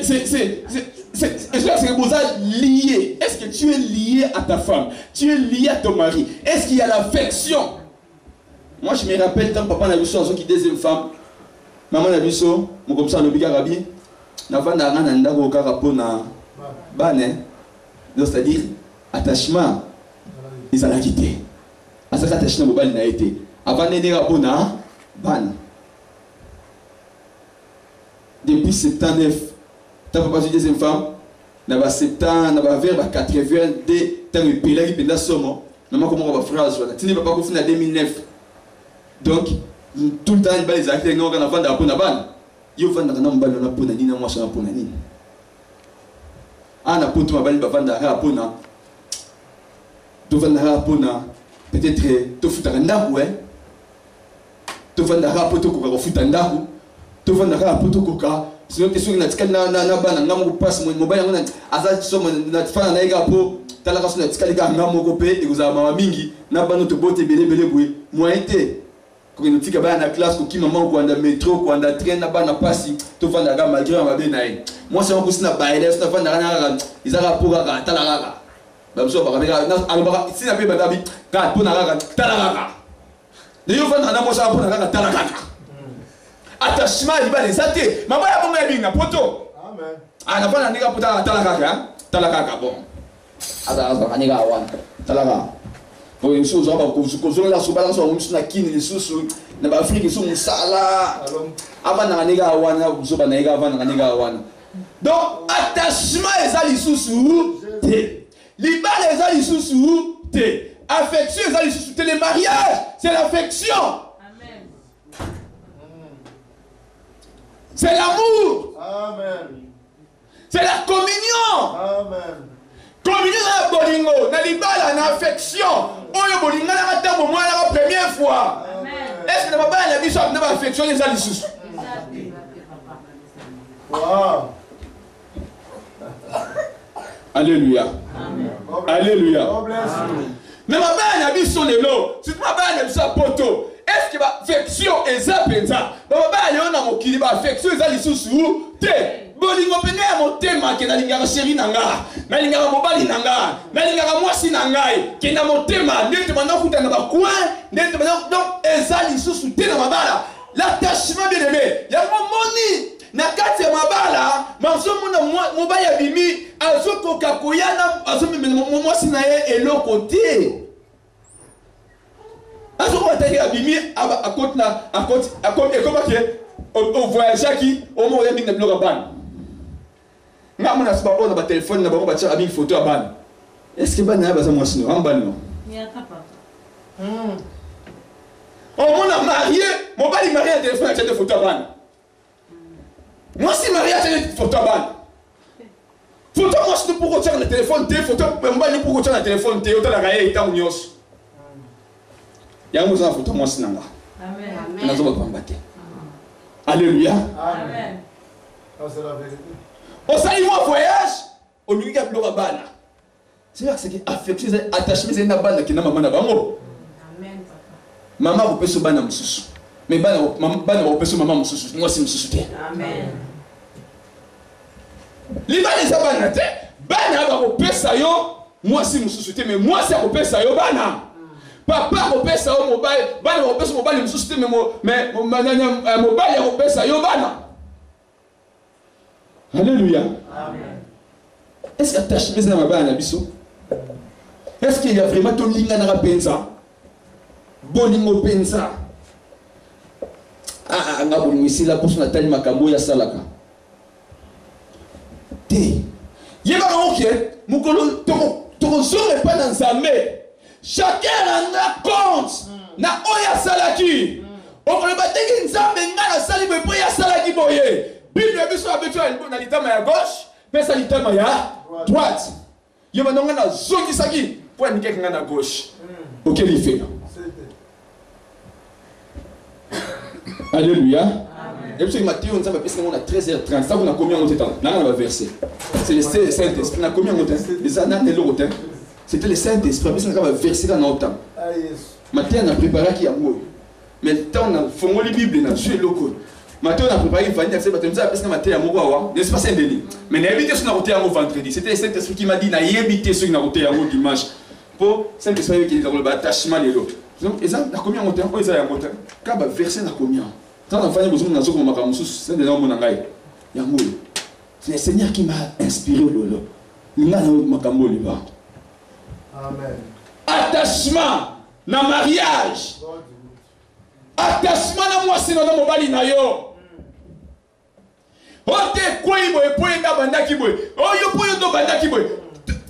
que vous êtes lié? Est-ce que tu es lié à ta femme? Tu es lié à ton mari? Est-ce qu'il y a l'affection? Moi, je me rappelle quand papa n'a vu son qui deuxième femme, maman n'a vu son, mon comme ça, le big arabi, n'a pas d'argent au carapo na bane, c'est-à-dire attachement, ils ont quitté. À cet attachement, il n'a été. Avant d'aller à Bona, ban. Depuis 79, t'as pas une deuxième femme, n'a pas 70, n'a pas vers 80, t'as eu pélé qui pendant somme, n'a pas comment on va phrase voilà. Tu n'es pas confus en 2009. Donc tout le temps il va les acter non quand on va dans la ban. Il va dans un ban on a pour nani na moi ça pour nani. Ah na pour toi va vendre à pour na. Tu vas dans pour na peut-être tu fous dans ndaku hein. Tu vas dans pour tu ko fous dans ndaku. Tu vas dans pour tu ko ka sinon question na tikana na bana ngamu passe mo mobile ngona aza somo na fana na ega po talaka sona tikali ka ngamu ko pe ekuza mama mingi na bana to bote belebele bwe moite ko nous tika bana na classe ko ki maman ko anda métro ko anda train na bana passe to vanda ga malgré ma be na ye moi c'est ko sina baile sina vanda na izaka po ga talaka ba mso ba ga na alba sina be badabi ga po na ga talaka de yo vanda na mo sa po na ga talaka attachement il va les atter maman ya bonga binga poto amen ana fana ndika pota talaka bon aza aniga wan talaka ko insu zo ba ko zo la so balance on na kini lisusu na ba Afrique so musala ava na aniga wan zo ba na aniga ava na aniga wan donc attachement eza lisusu te libala eza lisusu te affection eza lisusu te le mariage c'est l'affection. C'est l'amour. Amen. C'est la communion. Amen. Communion na bolingo, na libala, na affection. Oyo bolinga na matambo moi la première fois. Amen. Est-ce que na baba na biso na affection les alisusu? Wow. Alléluia. Amen. Alléluia. Mais baba na biso lelo, c'est baba na biso poto. Est-ce que l'affection est ça? Baba yona mokili ba affection eza lisusu te. Bolingo pene ya motema ke na lingaka chéri nanga, na lingaka mobali nanga, na lingaka mwasi nangai, ke na motema ndete bana kuta na ba coin, ndete bana donc eza lisusu te na mabala. L'attachement bien aimé, ya moni na kati ya mabala, manzo mona mobali ya bimi, azokoka koyana, azomemela mwasi na ye eloko te. Azo wataki abimi akoti na akoti ekoma ke au voyage qui au moment où il bloc ban. Ngamu na saba ona ba téléphone na ba ba tira abi photo a ban. Est-ce que ban na ba za moi sino ban non? Ya papa. On a marié, mon bali marié à téléphone a des photos a ban. Moi si marié a des photos a ban. Photo moi si pour retirer le téléphone, des photos mon bali pour retirer le téléphone, té autant la gaye ita unios. Yango za photo moi sinanga. Amen. Nazo ba pambate. Alléluia. Amen. C'est la vérité. Au salut moi voyage, au lieu de pleurer bana. C'est là que c'est affection, attachement, c'est une bana qui n'a maman n'abango. Amen. Maman vous peut se bana moussou. Mais bana vous peut se maman moussou. Moi c'est moussou. Amen. Les bana les abana te, bana vous peut ça yo. Moi c'est moussou. Mais moi c'est vous peut ça yo bana. Papa vous peut ça yo mobile, bana vous peut ça mobile moussou. Mais mobile vous peut ça yo bana. Alléluia. Amen. Est-ce que l'attachement est dans ma biso? Est-ce qu'il y a vraiment ton linga na pensa? Bolingo pensa. Ah, nga bolingo ici là pour son atali makambo ya salaka. Té. Yeba OK, mukolo to zore pas dans Zambé. Chacun en a compte. Na oya salaki. On va battre Nzambe nga na sali bo ya salaki boye. Bible biso abetua na litama ya gauche, mais ça litama ya droite. Yo manonga na zongi saki pour indiquer que na gauche. OK, il fait. Alléluia. Et puis Matthieu on parce qu'on a 13h30, ça on a combien de temps? Là on va verser. C'est le Saint-Esprit. On a combien de temps? Les années de l'autre. C'était le Saint-Esprit parce qu'on va verser dans notre temps. Matthieu on a préparé qui a mot. Mais le temps on a fondé la Bible, on a joué local. Matthieu on a préparé une vanille, c'est parce que Matthieu a mot n'est-ce pas Saint-Denis? Mais n'a évité ce qu'on a roté en vendredi. C'était le Saint-Esprit qui m'a dit n'a évité ce qu'on a roté en dimanche. Pour Saint-Esprit qui est dans le attachement les autres. Donc, ils ont combien de temps? Ils ont combien? Quand va verser na combien? Tant d'enfants besoin de nazo comme makamusu, c'est des gens mon angai. Yango. C'est le Seigneur qui m'a inspiré lolo. Nga na makambo liba. Amen. Attachement na mariage. Attachement na mwasi na mobali na yo. Ote koi boy poye da bandaki boy. Oyo poyo do bandaki boy.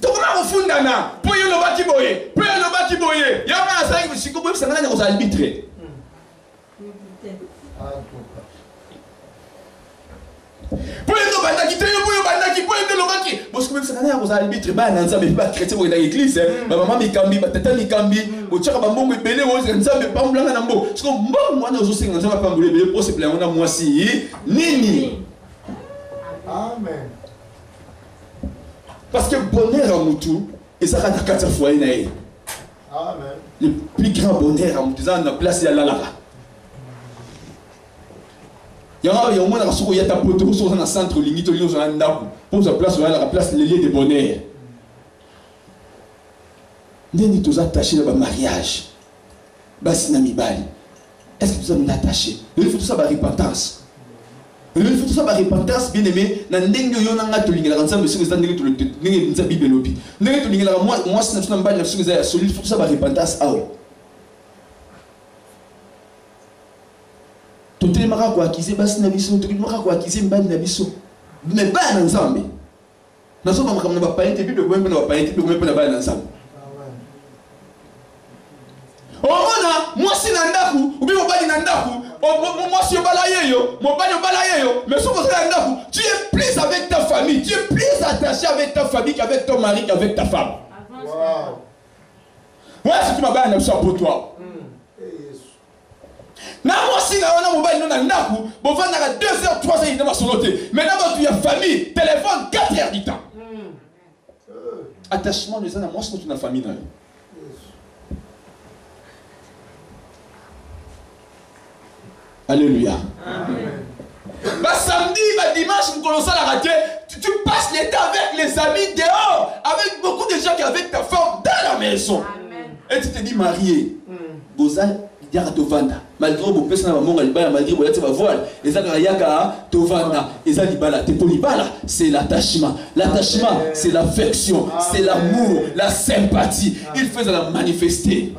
Tokona kufundana. Poyo lo baki boye. Poyo lo baki boye. Yama na sangi siko boy sangana ko arbitre. Poyo lo bandaki teyo poyo bandaki poyo lo baki. Parce que même sangana ko arbitre ba na nzambe ba chrétien bo na église. Ba maman mikambi ba tata mikambi. O chaka ba mbongo ebele wo nzambe pa mbulanga na mbo. Parce que mbongo mwana ozo senga nzambe pa mbule ebele pour se plaire na mwasi nini. Amen. Parce que bonheur à Moutou, et ça va dans 4 fois. Amen. Le plus grand bonheur à Moutou, c'est dans la place de la Lara. Il y a un moment où il y a un poteau dans le centre, il y a un pour sa place, la place le lieu de bonheur. Nous sommes attachés à un mariage. Est-ce que nous sommes attachés? Il faut tout ça par repentance. Il faut tout ça par repentance, bien aimé. Dans l'endroit où on a tout l'ingénieur, ensemble, c'est que nous avons tout l'ingénieur dans la Bible. Nous avons tout l'ingénieur. Moi, si nous n'avons pas de solide, il faut tout ça par repentance. Ah oui. Tout le monde a acquis, bas na biso, tout le monde a acquis, bas na biso. Mais pas ensemble. Nous sommes comme nous pas été Bible, nous pas été Bible, nous pas ensemble. Oh mon moi si nandaku, ou bien mon bali nandaku, moi si on balaye yo, mon bali on balaye yo, mais si vous êtes nandaku, tu es plus avec ta famille, tu es plus attaché avec ta famille qu'avec ton mari, qu'avec ta femme. Wow. Ouais, si tu m'as balayé ça pour toi. Na moi si na mon bali nandaku, bon va na 2h, 3h il va soloter. Maintenant tu as famille, téléphone 4h du temps. Attachement les uns à moi si tu as famille là. Alléluia. Amen. Bah, samedi, bah, dimanche, nous commençons à la rater. Tu passes l'été avec les amis dehors, avec beaucoup de gens qui avec ta femme dans la maison. Amen. Et tu te dis marié. Bozal, il y a Tovanda. Malgré que vous pouvez malgré que vous voile, les Agayaka, Tovanda, les Alibala, Tepolibala, c'est l'attachement. L'attachement, c'est l'affection, c'est l'amour, la sympathie. Il faut la manifester.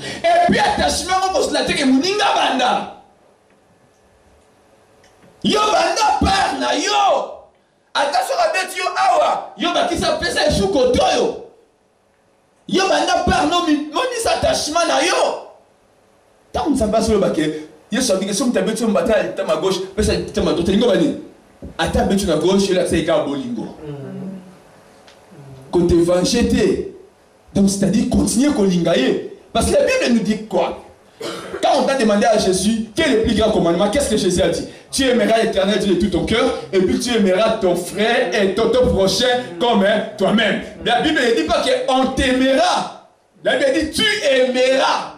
Et puis attachement on se la tête que muninga banda. Yo banda par na yo. Attention à bête yo awa. Yo ba qui ça pesa sous kotoyo. Yo banda par no moni attachement na yo. Tant on s'en sur le baquet. Yo so bi que si on t'abête sur bataille ta ma gauche, pesa ta ma droite lingo bani. Ata bête na gauche là c'est ka bolingo. Côté vancheté. Donc c'est-à-dire continuer kolingaye. Parce que la Bible nous dit quoi? Quand on Satan demandait à Jésus quel est le plus grand commandement. Qu'est-ce que Jésus a dit? Tu aimeras l'Éternel Dieu de tout ton cœur, et puis tu aimeras ton frère et ton prochain comme toi-même. La Bible ne dit pas qu'on t'aimera. La Bible dit tu aimeras.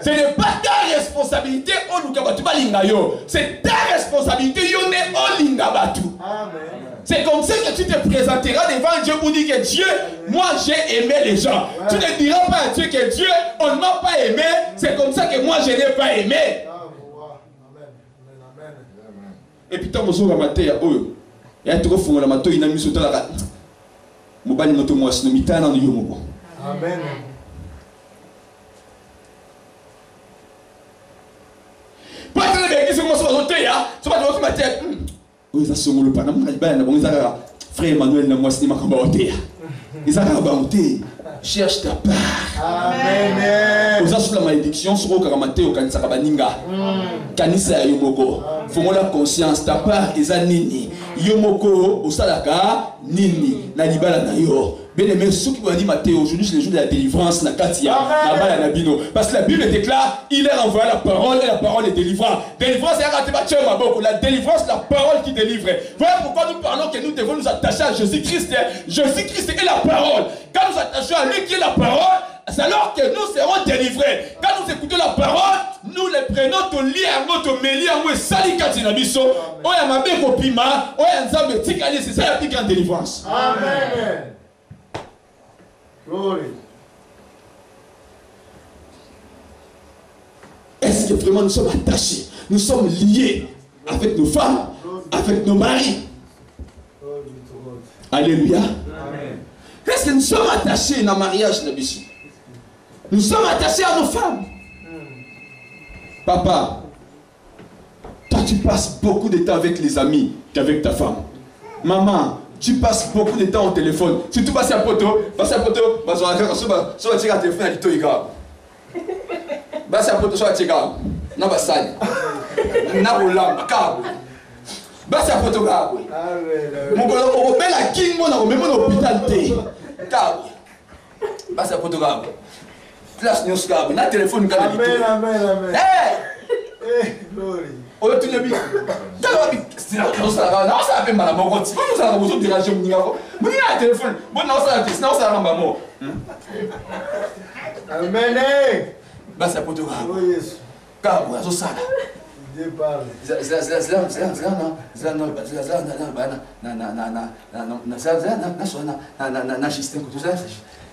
Ce n'est pas ta responsabilité. C'est ta responsabilité. C'est comme ça que tu te présenteras devant Dieu pour dire que Dieu, moi j'ai aimé les gens. Tu ne diras pas à Dieu que Dieu, on ne m'a pas aimé. C'est comme ça que moi je n'ai pas aimé. Et puis, tant que vous avez dit, il y a trop de gens qui ont mis sur la table. Je vais vous dire, je vais vous dire, amen. Pas très bien, si vous avez dit, si vous avez dit, oui, ça se moule pas. Frère Emmanuel, moi, c'est ma camarade. Ils ont cherche ta part. Amen. Vous avez la malédiction sur le karamate au kanisa kabaninga. Kanisa yomoko. Faut la conscience ta part eza nini. Yomoko osalaka nini na libala na yo. Bien aimé, ceux qui vont dire Matthieu, aujourd'hui c'est le jour de la délivrance na katia na bala na bino. Parce que la Bible déclare, il est envoyé la parole et la parole est délivrante. Délivrance c'est la délivrance, la parole qui délivre. Voilà pourquoi nous parlons que nous devons nous attacher à Jésus-Christ. Jésus-Christ est la parole. Quand nous attachons à lui qui est la parole, c'est alors que nous serons délivrés. Quand nous écoutons la parole, nous les prenons au lit, au méli, au salikati na biso, au yamabe kopima, au yanzambe tikali, c'est ça la plus grande délivrance. Amen. Glory. Est-ce que vraiment nous sommes attachés, nous sommes liés avec nos femmes, avec nos maris? Alléluia. Amen. Est-ce que nous sommes attachés dans le mariage de Bichou? Nous sommes attachés à nos femmes. Papa, toi tu passes beaucoup de temps avec les amis qu'avec ta femme. Maman, tu passes beaucoup de temps au téléphone. Si tu passes à poto, passes à poto, passes à poto, sur le téléphone, il y a passes à poto, sur le téléphone, non, pas ça. Non, là, câble. Passes à poto, câble. Mon gars, on va la king, on a même l'hôpital. Câble. Passes à poto, câble. Place news câble. Na téléphone, câble. Amen, amen, amen. Hey! Glory. Oh, tu l'as vu? C'est là, on s'en va. Non, ça fait mal à mon compte. On s'en va, vous dérangez mon niveau. Vous avez un téléphone. Bon, non, ça va, sinon ça va mort. Amen. Bah, ça peut te voir. Oui, yes. Car, vous avez ça là. Départ.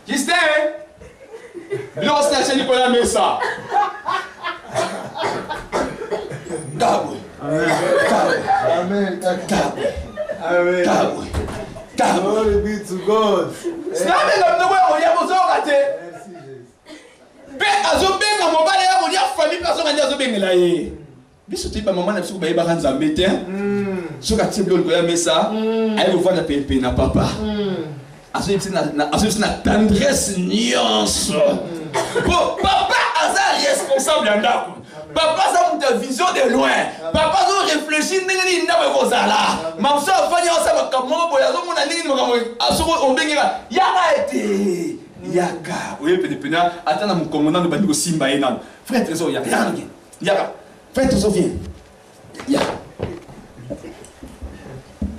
Justin! Non, c'est Nicolas Messa. Kabwe. Amen. Kabwe. Amen. Kabwe. Glory be to God. C'est la même chose on y a besoin de rater. Ben azobenga mobile ya on y a famille personne on y azobenga là eh. Biso tu pas maman na biso ba yeba kanza mete. So ka tiblo ko ya mesa. Ai ko vana pepe na papa. Azo na tendresse nuance. Bon papa aza responsable andako. Papa, ça a une vision de loin. Papa, ça réfléchit, il n'a pas de là. Ma soeur, il y a un peu de été. Yaka. Oui, peut-être. Attends, mon commandant de Bani Simba et Nan. Frère Trésor, il y a rien. Yaka. Frère Trésor, viens. Yaka.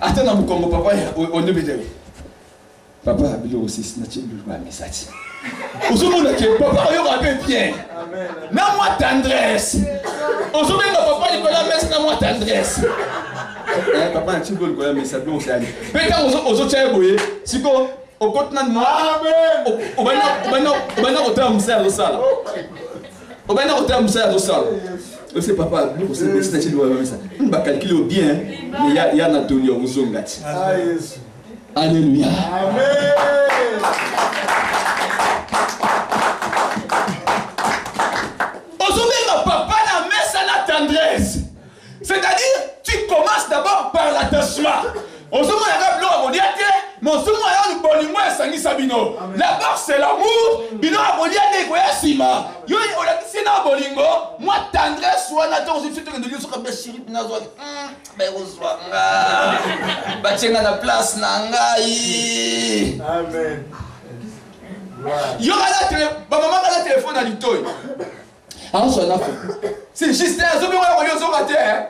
Attends, mon commandant, papa, on ne peut pas. Papa, il aussi, c'est un message. Aujourd'hui, papa, il y aura bien. N'a-moi tendresse. Aujourd'hui, papa, il y aura bien. N'a-moi tendresse. Papa, tu veux le mais ça doit aussi aller. Mais quand aux autres, si au continent de moi, on va au terme de ça. On va au terme de ça. C'est papa, nous sommes destinés à ça. On va calculer bien, mais il y a un atelier au Zongati. Alléluia. Amen. Aujourd'hui, mon papa n'a mis ça la tendresse. C'est-à-dire, tu commences d'abord par l'attachement. Aujourd'hui, il y a un blanc à dire mais aujourd'hui, il y a un boniment à Sangi Sabino. D'abord, c'est l'amour. Bino a boli à Negoya Sima. Yo, on a dit, c'est un bolingo. Moi, tendresse, soit la tendresse, je suis en train de dire, je suis en train de dire, ben, on se voit. La place, Nangaï. Amen. Yo, maman a le téléphone à l'itoy. Ah, c'est juste un zombie, on va sur la terre.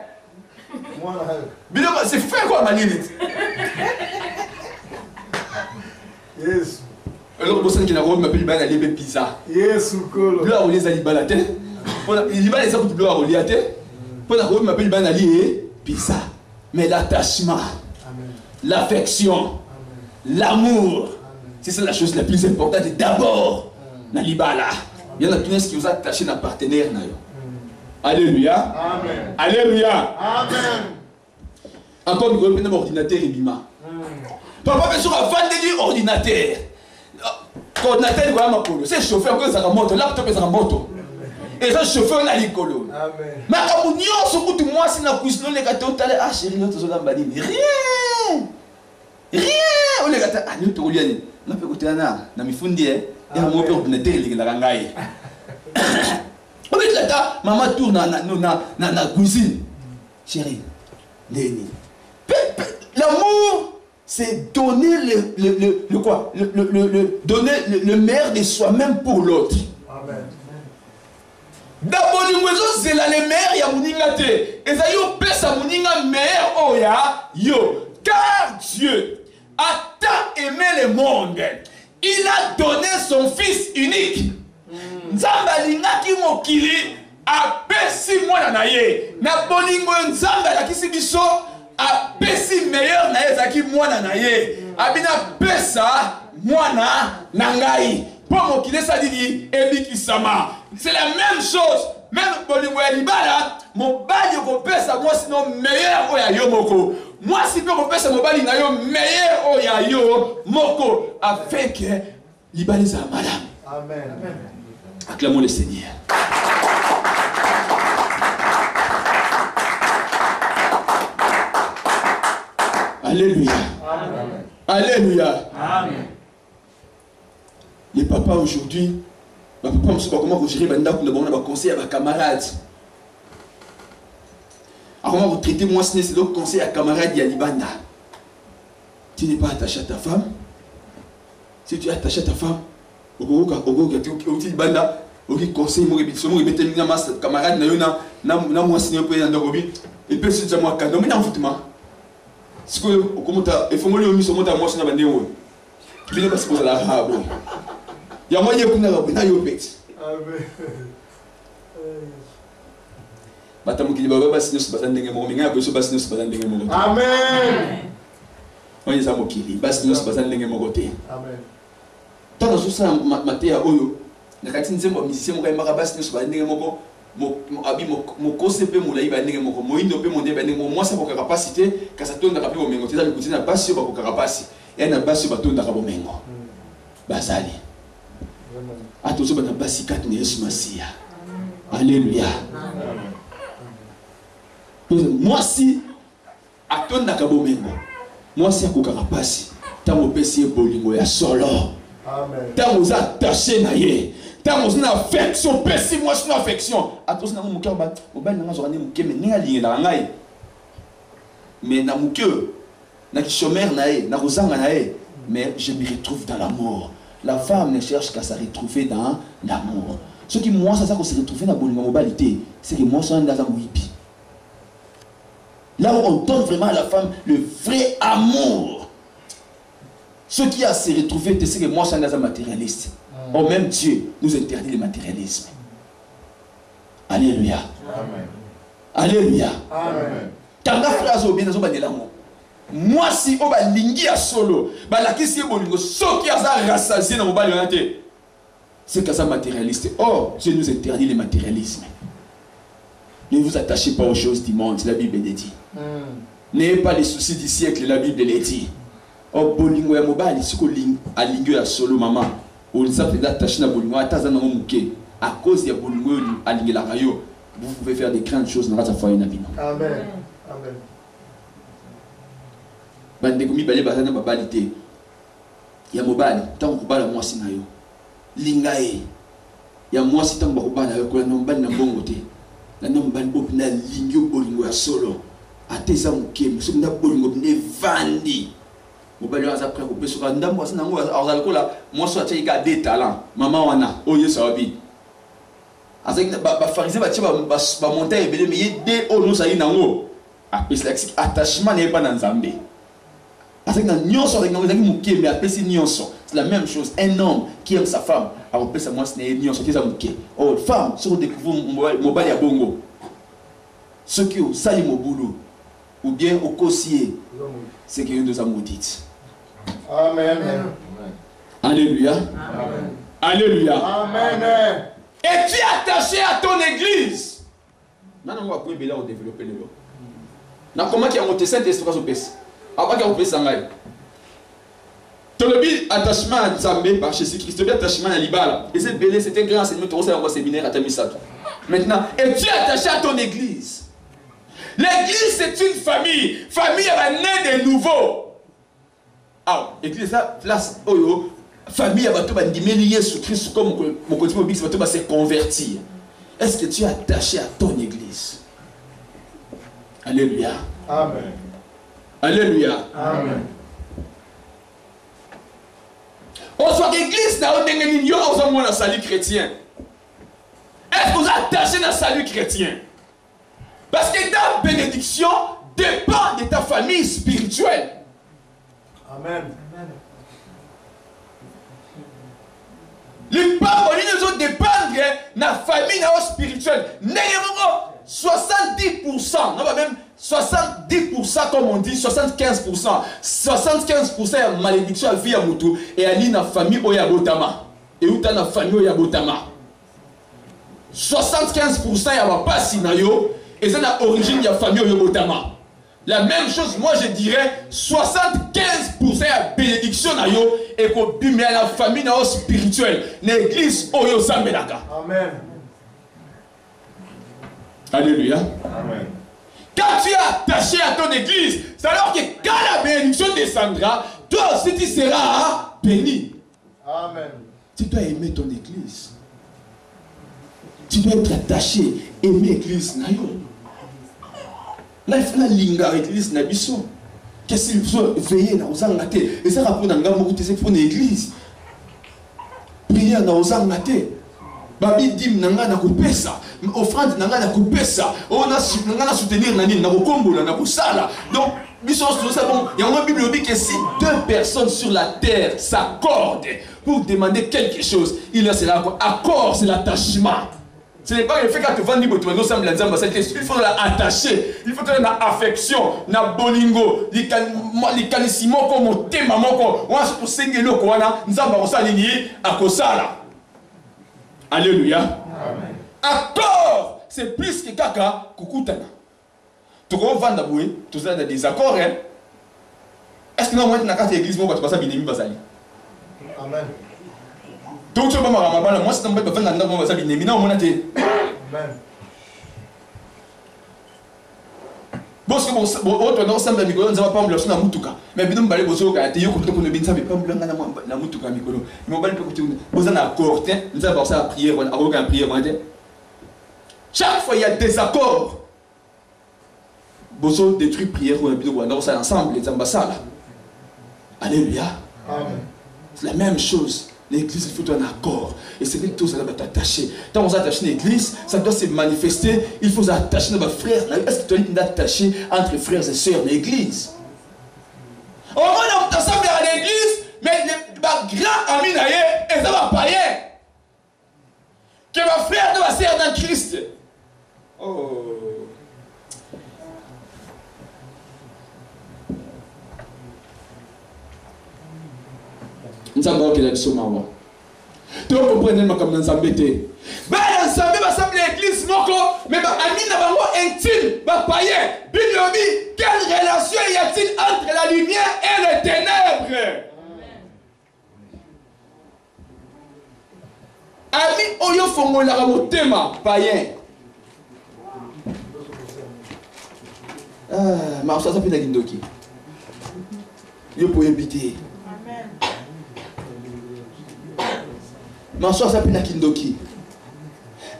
C'est fait quoi, Manilite? Yes. Alors, vous savez qu'il y a un rôle, m'appelle Banali Pizza. Yes, Ukolo. Là, on les a dit Balaté. Il va les avoir de l'or au liaté. Pour la rôle, m'appelle Banali Pizza. Mais l'attachement, l'affection, l'amour, c'est ça la chose la plus importante. Et d'abord, Nalibala. Il y en a qui vous attachent à un partenaire. Alléluia. Amen. Alléluia. Amen. Encore une fois, un ordinateur et bima. Papa, bien sûr, avant de dire ordinateur. Ordinateur, c'est chauffeur, c'est un moto. Laptop, c'est un moto. Et ça, chauffeur, on a l'écolo. Amen. Mais quand on y a ce coup de moi, c'est la cuisine, les gâteaux, on ah chérie, nous sommes là, rien. Rien. On les gâteaux, ah, nous sommes là. On a fait écouter Anna, on a mis fondé, et on a fait ordinateur, il est là. On met là, maman tourne dans la cuisine. Chérie, Néni. L'amour, c'est donner le quoi? Donner le meilleur de soi-même pour l'autre. Amen. D'abord, c'est la meilleure ya muninga te. Et ça yo pesa muninga meilleur oya yo. Car Dieu a tant aimé le monde, il a donné son Fils unique. Nzamba lingaki mokili apesi mwana na ye. Na bolingo nzamba la kisi biso apesi meilleur na ye zaki mwana na ye. Abina pesa mwana na ngai. Pour mokili ça dit ebikisama. C'est la même chose. Même bolingo ya libala, mobali ko pesa moi sinon meilleur oya yo moko. Moi si peut ko pesa mobali na yo meilleur oya yo moko afin que libali za madame. Amen. Acclamons le Seigneur. Alléluia. Amen. Alléluia. Amen. Les papas aujourd'hui, papa ne sait pas comment gérer les conseils à mes camarades. Comment vous traitez moi c'est le conseil à camarade Yalibanda. Tu n'es pas attaché à ta femme. Si tu es attaché à ta femme, tu conseil camarade na moi signé pour un dogobi et puis c'est moi cadeau mais n'enfoutement. Ce que comment il faut me sur moi moi na bandeo. Il ne pas se poser la rabo. Il y a moyen qu'on a na yo pet. Amen. Batamuki baba basi nyuso bazandenge mo minga ko so basi nyuso bazandenge mo. Amen. Oye za mokili basi nyuso bazandenge mo côté. Amen. Tant que ça matéa oyo nakati nzembo musicien mo kayima basi nyuso bazandenge mo abi mo kose pe mo lai bandenge mo moindo pe mo ndebe bandenge mo mwasa ko capacité ka sa tonda ka pe mo mengo teza bikutina basi ba ko capacité et na basi ba tonda ka bo mengo. Bazali. Attention bana basi kat ne Yesu Masia. Alléluia. Moi si atonda ka bo mengo. Moi si akokaka pasi. Tango pesi bolingo ya solo. Amen. Tango za attaché na ye. Tango na affection pesi moi sur affection. Attention na mo cœur ba obali na zora ne muke me ninga linga na ngai. Mais na muke na ki chômeur na ye, na kozanga na ye, mais je me retrouve dans l'amour. La femme ne cherche qu'à se retrouver dans l'amour. Ce qui moi ça se retrouver dans bolingo mobalité, c'est que moi ça dans un wipi. Là où on donne vraiment à la femme le vrai amour. Ce qui a se retrouvé, c'est que moi, je suis un matérialiste. Or même Dieu nous interdit le matérialisme. Alléluia. Amen. Alléluia. Amen. Tanga phrase au bien dans l'amour. Moi, si on va lingi à solo, la question est ce qui a rassasié dans mon bal, c'est que ça matérialiste. Or, Dieu nous interdit le matérialisme. Ne vous attachez pas aux choses du monde, la Bible le dit. N'ayez pas les soucis du siècle, la Bible le dit. Oh, bolingo ya mobali, si ko alingo ya solo maman, on s'appelle attaché na bolingo, atazana momuke. À cause de bolingo alingo la rayo, vous pouvez faire des grandes choses dans la foi na bino. Amen. Amen. Bande komi balé bazana babalité. Ya mobali, tant ko bala mwasi na yo. Lingae. Ya mwasi tant ko bala yo ko na mobali na bongo te. Na mobali opina lingo bolingo ya solo. Ateza muke, musu na bolingo ne vandi. Mobali waza prêt couper sur ndambo asina ngo azalikola moi so atia des talents maman wana oye sawabi Pharisien va monter et mais il dès au nous ça y nango. Attachement n'est pas dans Zambé. Parce que dans nyonso avec nous muké mais après c'est nyonso. C'est la même chose. Un homme qui aime sa femme, après ça moi ce n'est nyonso qui ça muké. Oh femme, si vous découvrez mobile ya bongo. Ce qui au sali moboulou ou bien au cossier, c'est que nous avons maudite. Amen. Alléluia. Amen. Alléluia. Amen. Es-tu attaché à ton église? Maintenant, on va pouvoir développer le lot. Comment il y a monté cette espérance au PS? Avant qu'il y ait un PS en live. Tu as attachement à Zambé par Jésus-Christ, tu as attachement à Libala. Et c'est belé, c'est un grand enseignement, tu as un séminaire à Tamisato. Maintenant, es-tu attaché à ton église? L'église, c'est une famille. Famille, elle va naître de nouveau. Ah, l'église, là, place, oh, famille, elle va Jésus-Christ comme mon côté mobile, ça va se convertir. Est-ce que tu es attaché à ton église? Alléluia. Amen. Alléluia. Amen. On soit l'église, on a un salut chrétien. Est-ce que vous êtes attaché dans le salut chrétien? Parce que ta bénédiction dépend de ta famille spirituelle. Amen. Les parents, ils dépendent de la famille spirituelle. 70%, non, même 70% comme on dit, 75%. 75% de malédiction à vie à Moutou et à la famille Oyabotama. Et où tu as la famille Oyabotama. 75% il y a pas Sinayo et c'est l'origine de la famille Oyabotama. La même chose, moi je dirais 75% de bénédiction et qu'on bime à la famille spirituelle, l'église Oyo Zambelaka. Amen. Alléluia. Amen. Quand tu es attaché à ton église, c'est alors que quand la bénédiction descendra, toi aussi tu seras béni. Amen. Tu dois aimer ton église. Tu dois être attaché, aimer l'église. Là, il faut la linga l'église. Qu'est-ce qu'il faut veiller dans les angate? Et ça rapport dans l'église. Prière dans les angate. Babi dim nanga na kupesa, offrande nanga na kupesa, on a soutenir nani na kombola na kusala. Donc biso tout ça bon, il y a une Bible dit que si deux personnes sur la terre s'accordent pour demander quelque chose, il y sera accord, c'est l'attachement. Ce n'est pas le fait que tu vends libre, tu vas ensemble il faut l'attacher, il faut avoir une affection, na bolingo, les canissimos comme thème moko, on a pour sengelo ko wana, nzamba osala nini akosala. Alléluia. Amen. Accord, c'est plus que kaka kukutana. Tu vas vendre boué, tu as des accords. Est-ce que nous avons une carte d'église pour passer binemi basali? Amen. Donc tu vas me moi c'est un peu de vendre dans mon binemi. Non, on a été. Amen. Bon, ce que votre nom semble Mikolo, nous avons pas me na mutuka. Mais bien nous balé bozo ka te yoko to ko binsa be pas blanga na mutuka Mikolo. Nous balé ko te boza na accord, nous avons ça prière, on a aucun prière. Chaque fois il y a des accords. Bozo détruit prière on a bien on a ça ensemble les ambassades. Alléluia. Amen. C'est la même chose. L'église, il faut un accord. Et c'est que tout ça doit t'attacher. Quand on s'attache à l'église, ça doit se manifester. Il faut s'attacher à nos frères. Est-ce que tu es attaché entre frères et sœurs de l'église? Au moins, on est ensemble à l'église, mais les grands amis, et ça va païen. Que ma frère de ma sœur dans Christ. Oh. Nous avons qu'il a dit ça. Tu comprends comme nous avons été. Mais nous avons l'église, mais amis n'avons intime, païen. Quelle relation y a-t-il entre la lumière et les ténèbres? Ami oyo fongola ka motema païen. Ah, ma ça peut être kindoki. Yo pour éviter. Mansoir ça pina kindoki.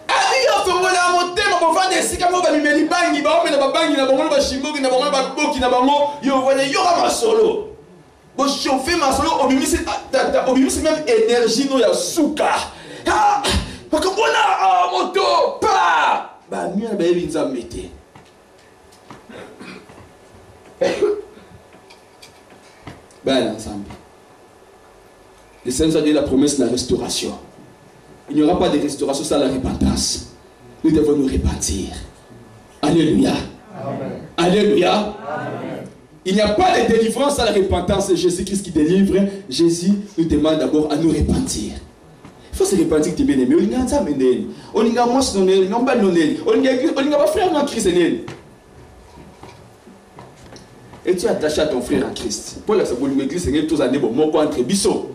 Ami yo fongola motema pour faire des sika mo ba mimeli bangi ba omena ba bangi na bango ba shimboki na bango ba boki na bango yo voyez yo ka masolo. Bo chauffer masolo obimisi même énergie no ya suka. bakabona moto pa bamia bayebi nzambe te. Ben ensemble. Le Seigneur nous a donné la promesse de la restauration. Il n'y aura pas de restauration sans la repentance. Nous devons nous repentir. Alléluia. Amen. Alléluia. Amen. Il n'y a pas de délivrance sans la repentance. C'est Jésus-Christ qui délivre. Jésus nous demande d'abord à nous repentir. Il faut se repentir que tu es bien aimé. On y a moi, on y a frère en Christ. Et tu es attaché à ton frère en Christ. Paul a dit que l'église, c'est tous années, bon, entre Bissot.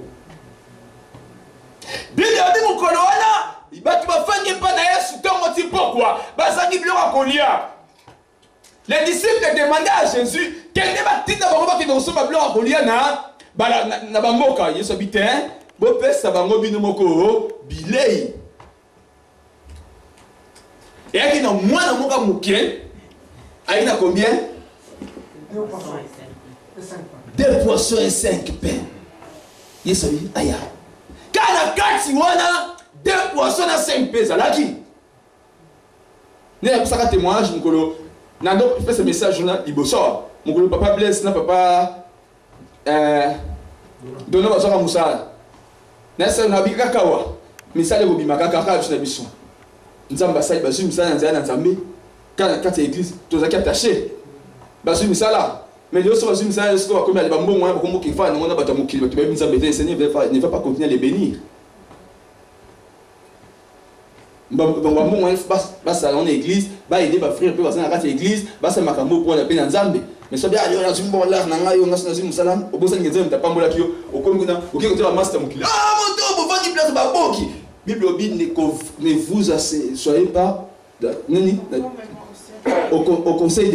Bien, il y a des gens qui ont fait pourquoi. Les disciples demandaient à Jésus quel est le titre de la reçoit à Kolia na bamoka. Yesu habite, bopé sabango binomoko bilei. Et il y a moins de moka mouké. Il y a combien? 2 poissons et 5 pains. Yesu dit, aïe. Quand la carte wana 2 poissons et 5 pains, ça l'a dit. N'est-ce pas témoignage, mon colo? Nando fait ce message là, il bosse. Mon colo papa blesse, na papa donne pas ça à Moussa. N'est-ce pas nabika kawa? Misale ko bimaka kaka na biso. Nzamba sai basu misala nzana nzambe. Quand l'église, tous qui attaché. Basu misala. Mais les autres basu misala, est-ce qu'on va combien les bambons moi pour qui fa, on a battu mon kilo, tu vas nzambe le Seigneur ne va pas continuer à les bénir. Bambon va salon l'église, va aider ma frère, peut passer dans l'église, va se makambo pour la peine nzambe. Mais ça bien aller dans une bonne là, nanga yo ngasi nazi musalam, au bosa ngeze mta pambola kio, au komuna, au kiko te la master mon kilo. Ah moto, pour vendre place ba boki. Bible ne vous soyez pas au conseil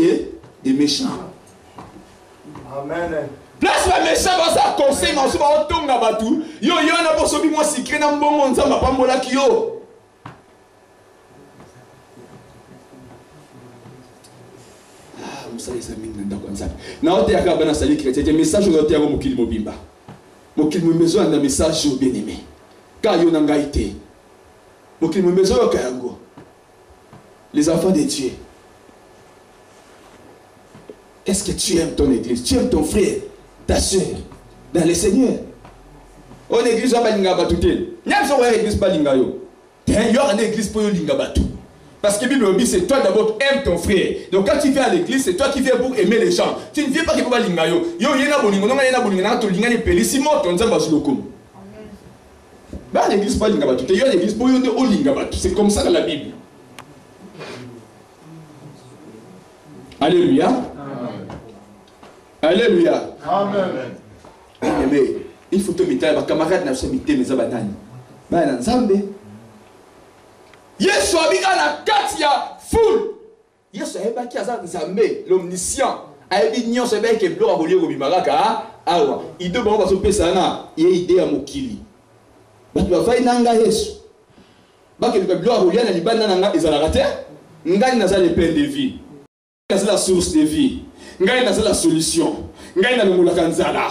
des méchants. Amen. Place la méchant dans sa conseil, mais on se va tomber dans batou. Yo na pour sobi moi secret na mbongo nzamba pambola kio. Na ote yakaba na sali chrétien, le message ote yango mokili mobimba. Mokili mbezo na message bien aimé. Car yo nanga ité. Mokili mbezo yoka yango. Les enfants de Dieu. Est-ce que tu aimes ton église? Tu aimes ton frère, ta soeur dans le Seigneur? On église va pas linga batouté. Nyam so wa église pas linga yo. T'es yo en église pour yo linga batou. Parce que la Bible dit c'est toi d'abord aime ton frère. Donc quand tu viens à l'église, c'est toi qui viens pour aimer les gens. Tu ne viens pas pour linga yo. Yo yena bolingo, non yena bolingo na to linga ni pelissimo ton nzamba zuloko. Bah l'église pas linga batou. Yo l'église pour yo de linga batou. C'est comme ça dans la Bible. Alléluia. Amen. Alléluia. Amen. Mais il faut te mettre ma camarade na se mettre mes abanani. Bah na nzambe. Yesu abika na kati ya foule. Yesu ayebaki aza nzambe l'omniscient. Ayebi nyonso ebeke biloko akolia kobimaka awa. Ide bango bazopesa na ye ide ya mokili. Bato bafai nanga Yesu. Bakeluka biloko akolia na libanda nanga ezalaka te. Ngai naza le pain de vie. Ngai naza la source de vie. Ngai naza la solution. Ngai nalongolaka nzala.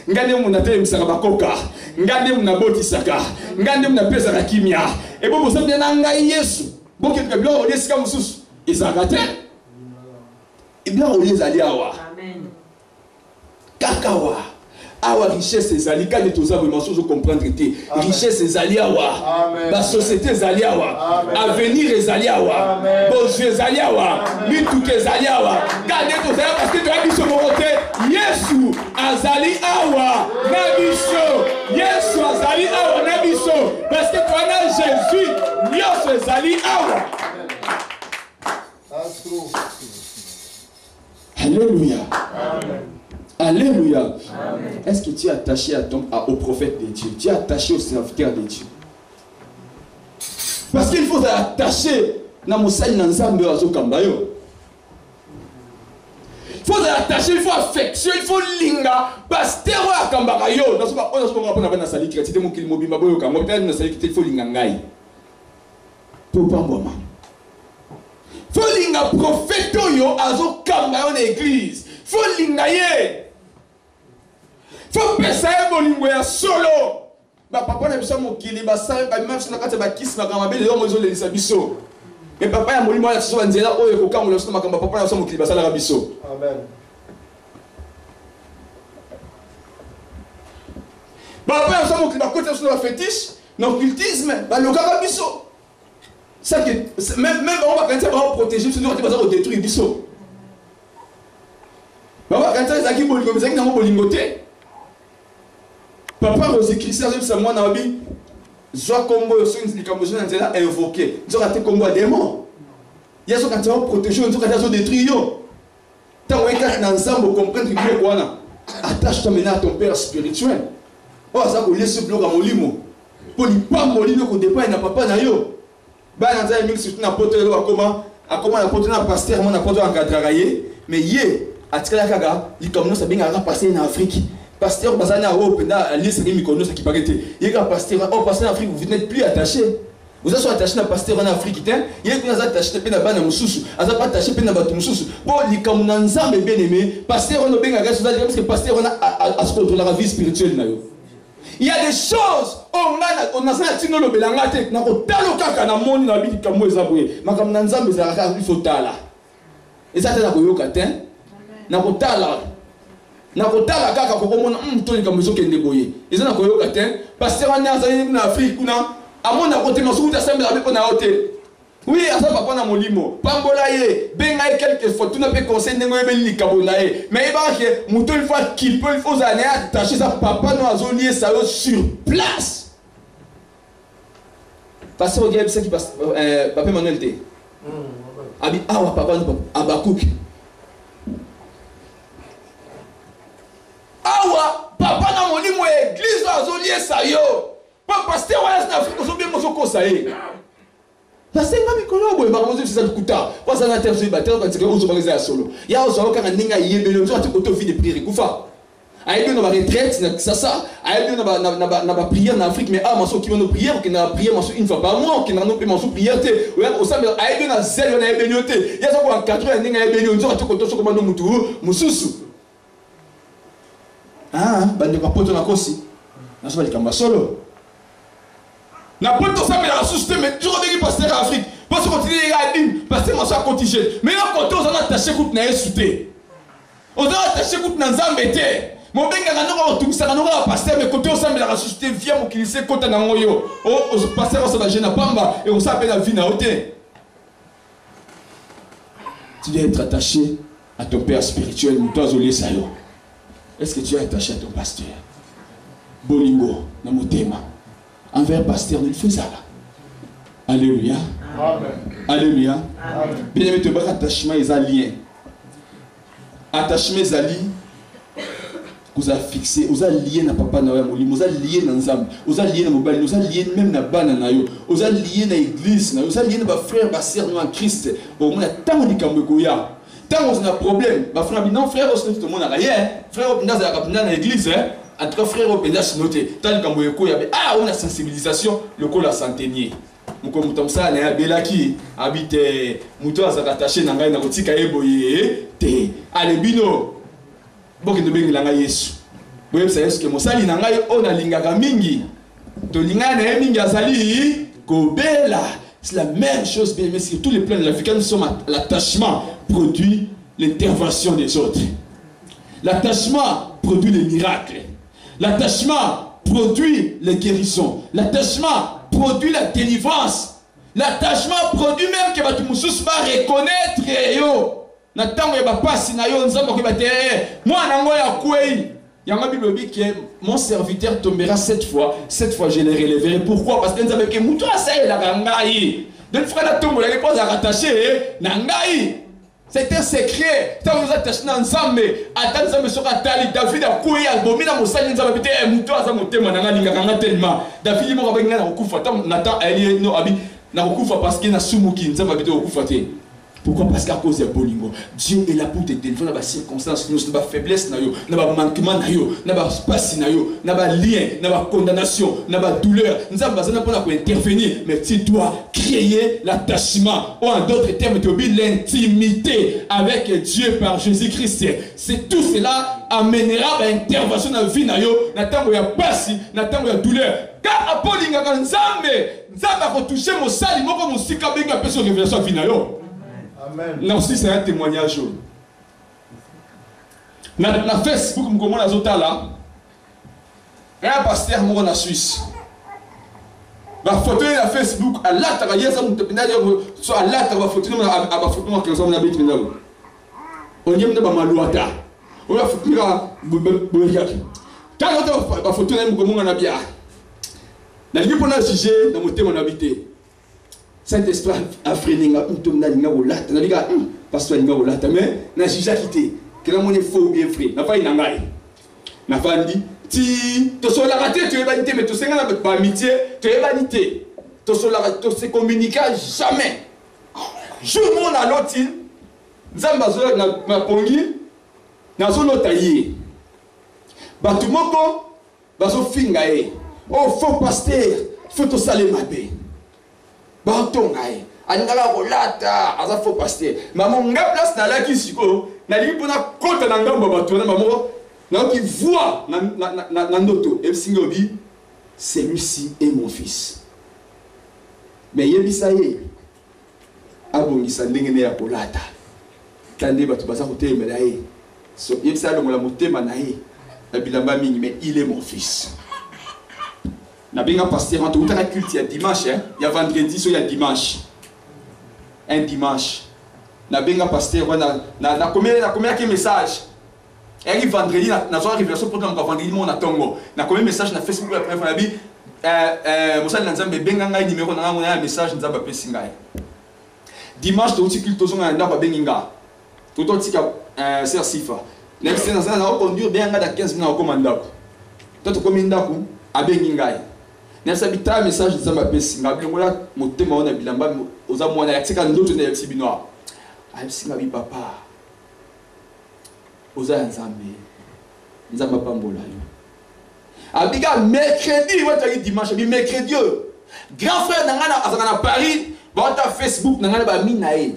Ngai nde muna telemisaka bakoka. Ngai nde muna botisaka. Ngai nde muna pesaka kimia. Et bon, vous savez, ngai Yesu. Bon, quelque blanc, on est si comme sous. Ils ont raté. Et bien, on les a dit awa. Amen. Kakawa. Awa richesse des alliés. Quand les gens veulent comprendre que richesse des alliés awa. La société des alliés awa. Avenir des alliés awa. Bon Dieu des alliés awa. Mitou des alliés awa. Gardez tout ça parce que tu as mis sur mon côté. Yesu azali awa. Nabiso. Yesu azali awa. Nabiso. Parce que tu as Jésus. Yesu azali awa. Alléluia. Amen. Alléluia. Est-ce que tu es attaché au prophète de Dieu? Tu es attaché au serviteur de Dieu? Parce qu'il faut attacher dans mon salle dans Nzambe azokambayo. Il faut attacher, il faut affection, il faut linga. Pasteur akambarayo. Dans ce cas, on a pas na sali chrétien mon qu'il mobimba boyo kamo. Peut-être na sali il faut linga ngai. Pour pas moi. Il faut linga prophète yo azokambayo na église. Il faut linga ye. Faut penser bolingo ya solo. papa na biso mokili basala même si na kati ba kiss makamba be lelo mozo lelisa biso. Mais papa ya molimo ya tso nzela oyo ko kamola so makamba papa na biso mokili basala biso. Amen. Papa ya biso mokili ba côté so na fétiche, na occultisme, ba lokaka biso. Ça que même on va quand on va protéger sinon on va détruire biso. Papa quand ça qui bolingo mais ça qui na bolingoté. Papa aux écrits ça moi na bi soit combo sur une likambozo na nzela invoquer. Nzo raté combo démon. Ya so quand on va protéger nzo quand on détruire yo. Tant on est dans ensemble comprendre que quoi na. Attache-toi maintenant à ton père spirituel. Oh ça ko laisse bloc à molimo. Pour lui pas molimo ko dépend na papa na yo. Ba na nzela mingi surtout na poto lo akoma na poto na pasteur mon na poto encadrer mais yé atikala kaka likamno ça benga ka passer na Afrique. Pasteur bazana au penda liste ni mikono ça qui paraît il y a pasteur oh pasteur en Afrique vous n'êtes plus attaché vous êtes attaché na pasteur en Afrique il y a que attaché pe na bana mususu aza pas attaché pe na batu mususu pour likamna nzambe bien aimé pasteur on benga ka chose parce que pasteur on a à se contrôler la vie spirituelle na yo. Il y a des choses on a ça tino lo belanga te na ko talo kaka na moni na bi kamwe za boye makamna nzambe za ka il faut tala et ça tena ko yoka te na ko tala kaka kokomona mtoni kamuzo kende boye ezana koyoka te pasteur wana azali na Afrique kuna amona kote masuku ta sembe avec na hotel oui asa papa na molimo pambola ye benga ye quelque fois tu na pe conseil nengo yebeli likabona ye mais ba ke muto il faut qu'il peut il faut zaner attacher sa papa no azolier ça sur place pasteur Gaël c'est qui passe papa Manuel te abi awa papa Abakouk awa papa na molimo église azolier ça yo pas pasteur wala na Afrique so bien moso ko ça ye pasteur ba mikolo boye ba mozo c'est ça kuta pas ça na terre sur batteur quand c'est ozo bangeza ya solo ya ozo ka ninga yebelo nzo ati koto vie de prière kufa ayebi na ba retraite na ça ayebi na ba prière na Afrique mais maso ki no prière ki na prière maso une fois par mois ki na no pe maso prière te o ça ayebi na zelo na yebelo te ya so ko encadrer ninga yebelo nzo ati koto so ko mano mutu mususu bande kwa poto na kosi na so balikamba solo na poto ça mais la société mais tu reviens pasteur en Afrique parce que continuer à dire pasteur moi ça contingé mais là quand on a attaché coup na esouté on a attaché coup na nzambe te mon benga na no tout ça na no pasteur mais côté on ça mais la société vient mo kilise kota na ngoyo o pasteur ça va gêner pamba et on s'appelle la vie na hôtel tu dois être attaché à ton père spirituel ou toi zolé ça yo. Est-ce que tu es attaché à ton pasteur? Bolingo, na motema. Envers pasteur, il fait ça là. Alléluia. Amen. Alléluia. Bien aimé, tu as attachement et alliés. Attachement et alliés. Vous avez fixé, vous avez lié na papa na molimo, vous avez lié na nzambe, vous avez lié na mobile, vous avez lié même na bana na yo, vous avez lié na église, vous avez lié na ba frère, ba sœur en Christ. Au moins tant de kambekoya. Tant on a un problème, ma frère dit non frère, tout le monde a rien. Frère, on a dans l'église, en tout cas frère, on a noté. Tant qu'on a on a sensibilisation, le col à centenier. Comme comme ça, on a belaki habite muto a attaché na ngai na kotika eboye te. Ale bino. Boki de bengi langa Yesu. Boye ça est-ce que mosali na ngai on a lingaka mingi. To lingana na mingi azali kobela. C'est la même chose, bien aimé, sur tous les plans de l'Afrique, nous sommes l'attachement produit l'intervention des autres. L'attachement produit les miracles. L'attachement produit les guérisons. L'attachement produit la délivrance. L'attachement produit même que tu va reconnaître yo. Natang va passer na yo nzambo ke bate moi nango ya kwei. Yama Bible dit que mon serviteur tombera 7 fois je le relèverai. Pourquoi? Parce que nous avons que moutou a ça et la gangaï. Donc frère la tombe la réponse à rattacher nangaï. C'est un secret. Tant nous attachons ensemble, attends ça me sera tali David a coué à bomina mosali nous avons pété moutou a ça monter mananga linganga tellement. David mo babenga na okufa tant Nathan ali no abi na okufa parce que na sumuki nous avons pété okufa té. Pourquoi? Parce qu'à cause de bolingo, Dieu est là pour te délivrer dans les circonstances, dans la faiblesse, dans le manquement, dans le passé, dans le lien, dans la condamnation, dans la douleur. Nous avons besoin pour intervenir, mais tu dois créer l'attachement, ou en d'autres termes, tu oublies l'intimité avec Dieu par Jésus-Christ. C'est tout cela amènera à l'intervention dans la vie, dans le temps où il y a passé, dans le temps où il y a douleur. Car Apollo, Nzambe a retouché mon sali, mon sika, ben a fait révélation vie. Amen. Non, si c'est un témoignage. Na Facebook, je suis là. Il y a un pasteur en Suisse. La photo de Facebook, à la tara, il y a un soit à la tara, photo de la photo de la photo de la on y a une malouata. On a photo de la quand on a photo de la photo na ligue pour juger dans mon thème on habité cette histoire a freiné nga on na linga olata na liga parce que linga olata mais na juge quitté que la monnaie faux bien frais na pas inangai na fandi ti to so la raté tu es vanité mais to senga na ba amitié tu es vanité to so la to se communiquer jamais jour mon na lotine nzamba zo na pongi na zo lotaye batu moko bazo finga e. Oh, faux pasteur, faut tout saler ma paix. Banton, aïe, aningala rolata, asa faux pasteur. Maman, nga place na la kisiko, na li pour na côté na ngamba bato na maman, na qui voit na noto, et singobi, celui-ci est mon fils. Mais yebisa ye, abongisa ndenge ya rolata. Tande bato basa kote melaye. So yebisa le mola motema na ye, na bilamba mingi, mais il est mon fils. Na benga pasteur en tout cas culte il y a dimanche hein il y a vendredi so il y a dimanche un dimanche na benga pasteur na combien que message et vendredi na zo révélation pour donc vendredi mon atongo na combien message na Facebook la première fois na bi Moussa Nzambe benga ngai numéro na ngana message nzamba pesi ngai dimanche to culte to zo na ndako benginga to to tika ser sifa na c'est na conduire benga da 15 minutes au commandako to komindako abengi ngai nasa bita message nzamba pesi ngabli ngola motema ona bilamba oza mwana yatika ndoto na yaksi binoa ayibisi ngabi papa oza nzamba pambola yo abiga mercredi wata dimanche bi mercredi grand frère nangana azaka na Paris ba Facebook nangana ba minae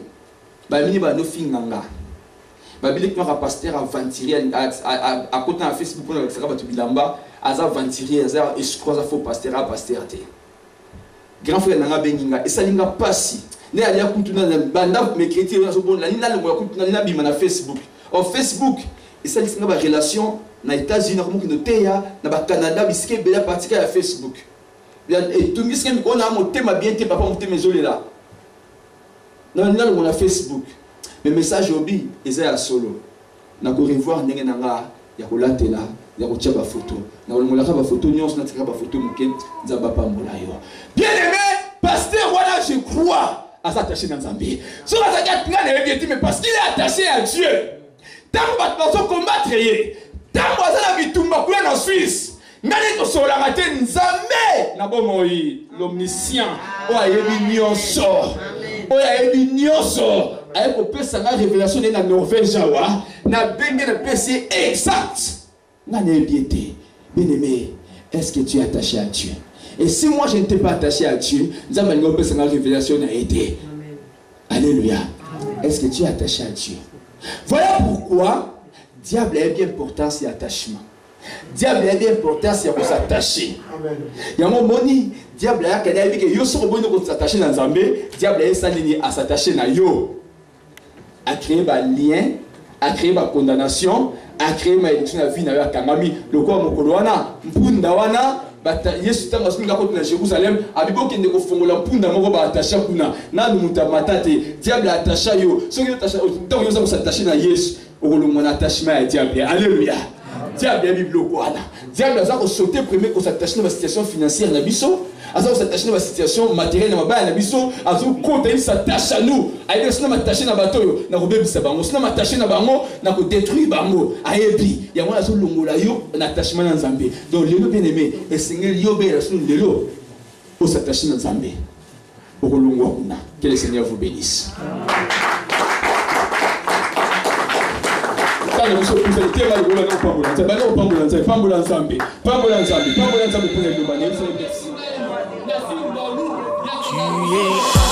ba mini ba no finganga ba bilik no pasteur aventurier à côté na Facebook pour na saka ba bilamba aza aventurier aza escroc faux pasteur a pasteur te grand frère nanga benginga et ça linga pasi ne ali akutuna banda mercredi na so bon la nina le akutuna na bima na Facebook au Facebook et ça linga ba relation na États-Unis comme que teya na ba Canada biske bela partie ya Facebook et tout miske mi kona mo tema bien te papa mo te mezole là na nina le na Facebook mais message obi eza ya solo na ko revoir ndenge nanga ya kolatela ya kotia ba photo na kolongolaka ba photo nyonso na tika ba photo moke nzamba pambola yo bien aimé pasteur voilà je crois à s'attacher dans Nzambe so ça kat ngana yebi mais parce qu'il est attaché à Dieu tant ba bazo combattre ye tant baza na bitumba kula na Suisse ngani to so la raté Nzambe na bomoi l'omniscient o ayebi nyonso o ayebi nyonso aye ko pesa na révélation na Norvège wa na benge na PC exact. Bien aimé, est-ce que tu es attaché à Dieu? Et si moi je ne t'ai pas attaché à Dieu, nous avons une révélation a été. Alléluia. Est-ce que tu es attaché à Dieu? Voilà pourquoi diable est bien important, c'est attachement. Diable est bien important, c'est pour s'attacher. Il y a un moment donné, diable est bien yo so bon ko s'attacher dans Nzambe, diable est s'aligner à s'attacher na yo. À créer un lien, à créer une condamnation, à créer une vie na kangami lokwa mokolo wana mpunda wana bata Yesu tanga singa ko na Jérusalem abibo kende ko fongola mpunda moko ba attacha kuna na muta matate diable attacha yo soki attacha donc yo za s'attacher na Yesu okolongo na attachement ya diable. Alléluia. Diable ya bible wana diable za ko sauter premier ko s'attacher na situation financière na biso aza s'attacher na situation matérielle na mabaya na biso azo compter il s'attache à nous aide sina m'attacher na bato na ko bebisa bango sina m'attacher na bango na ko détruire bango ayebi ya mwana azo longola yo na attachement na Nzambe. Donc lelo bien aimé et Seigneur yo be la sunu lelo pour s'attacher na Nzambe pour longola kuna. Que le Seigneur vous bénisse. na biso pisa tema libola na pambola nzambe na pambola nzambe pambola nzambe pambola nzambe pambola nzambe pour les domanies merci. Tu es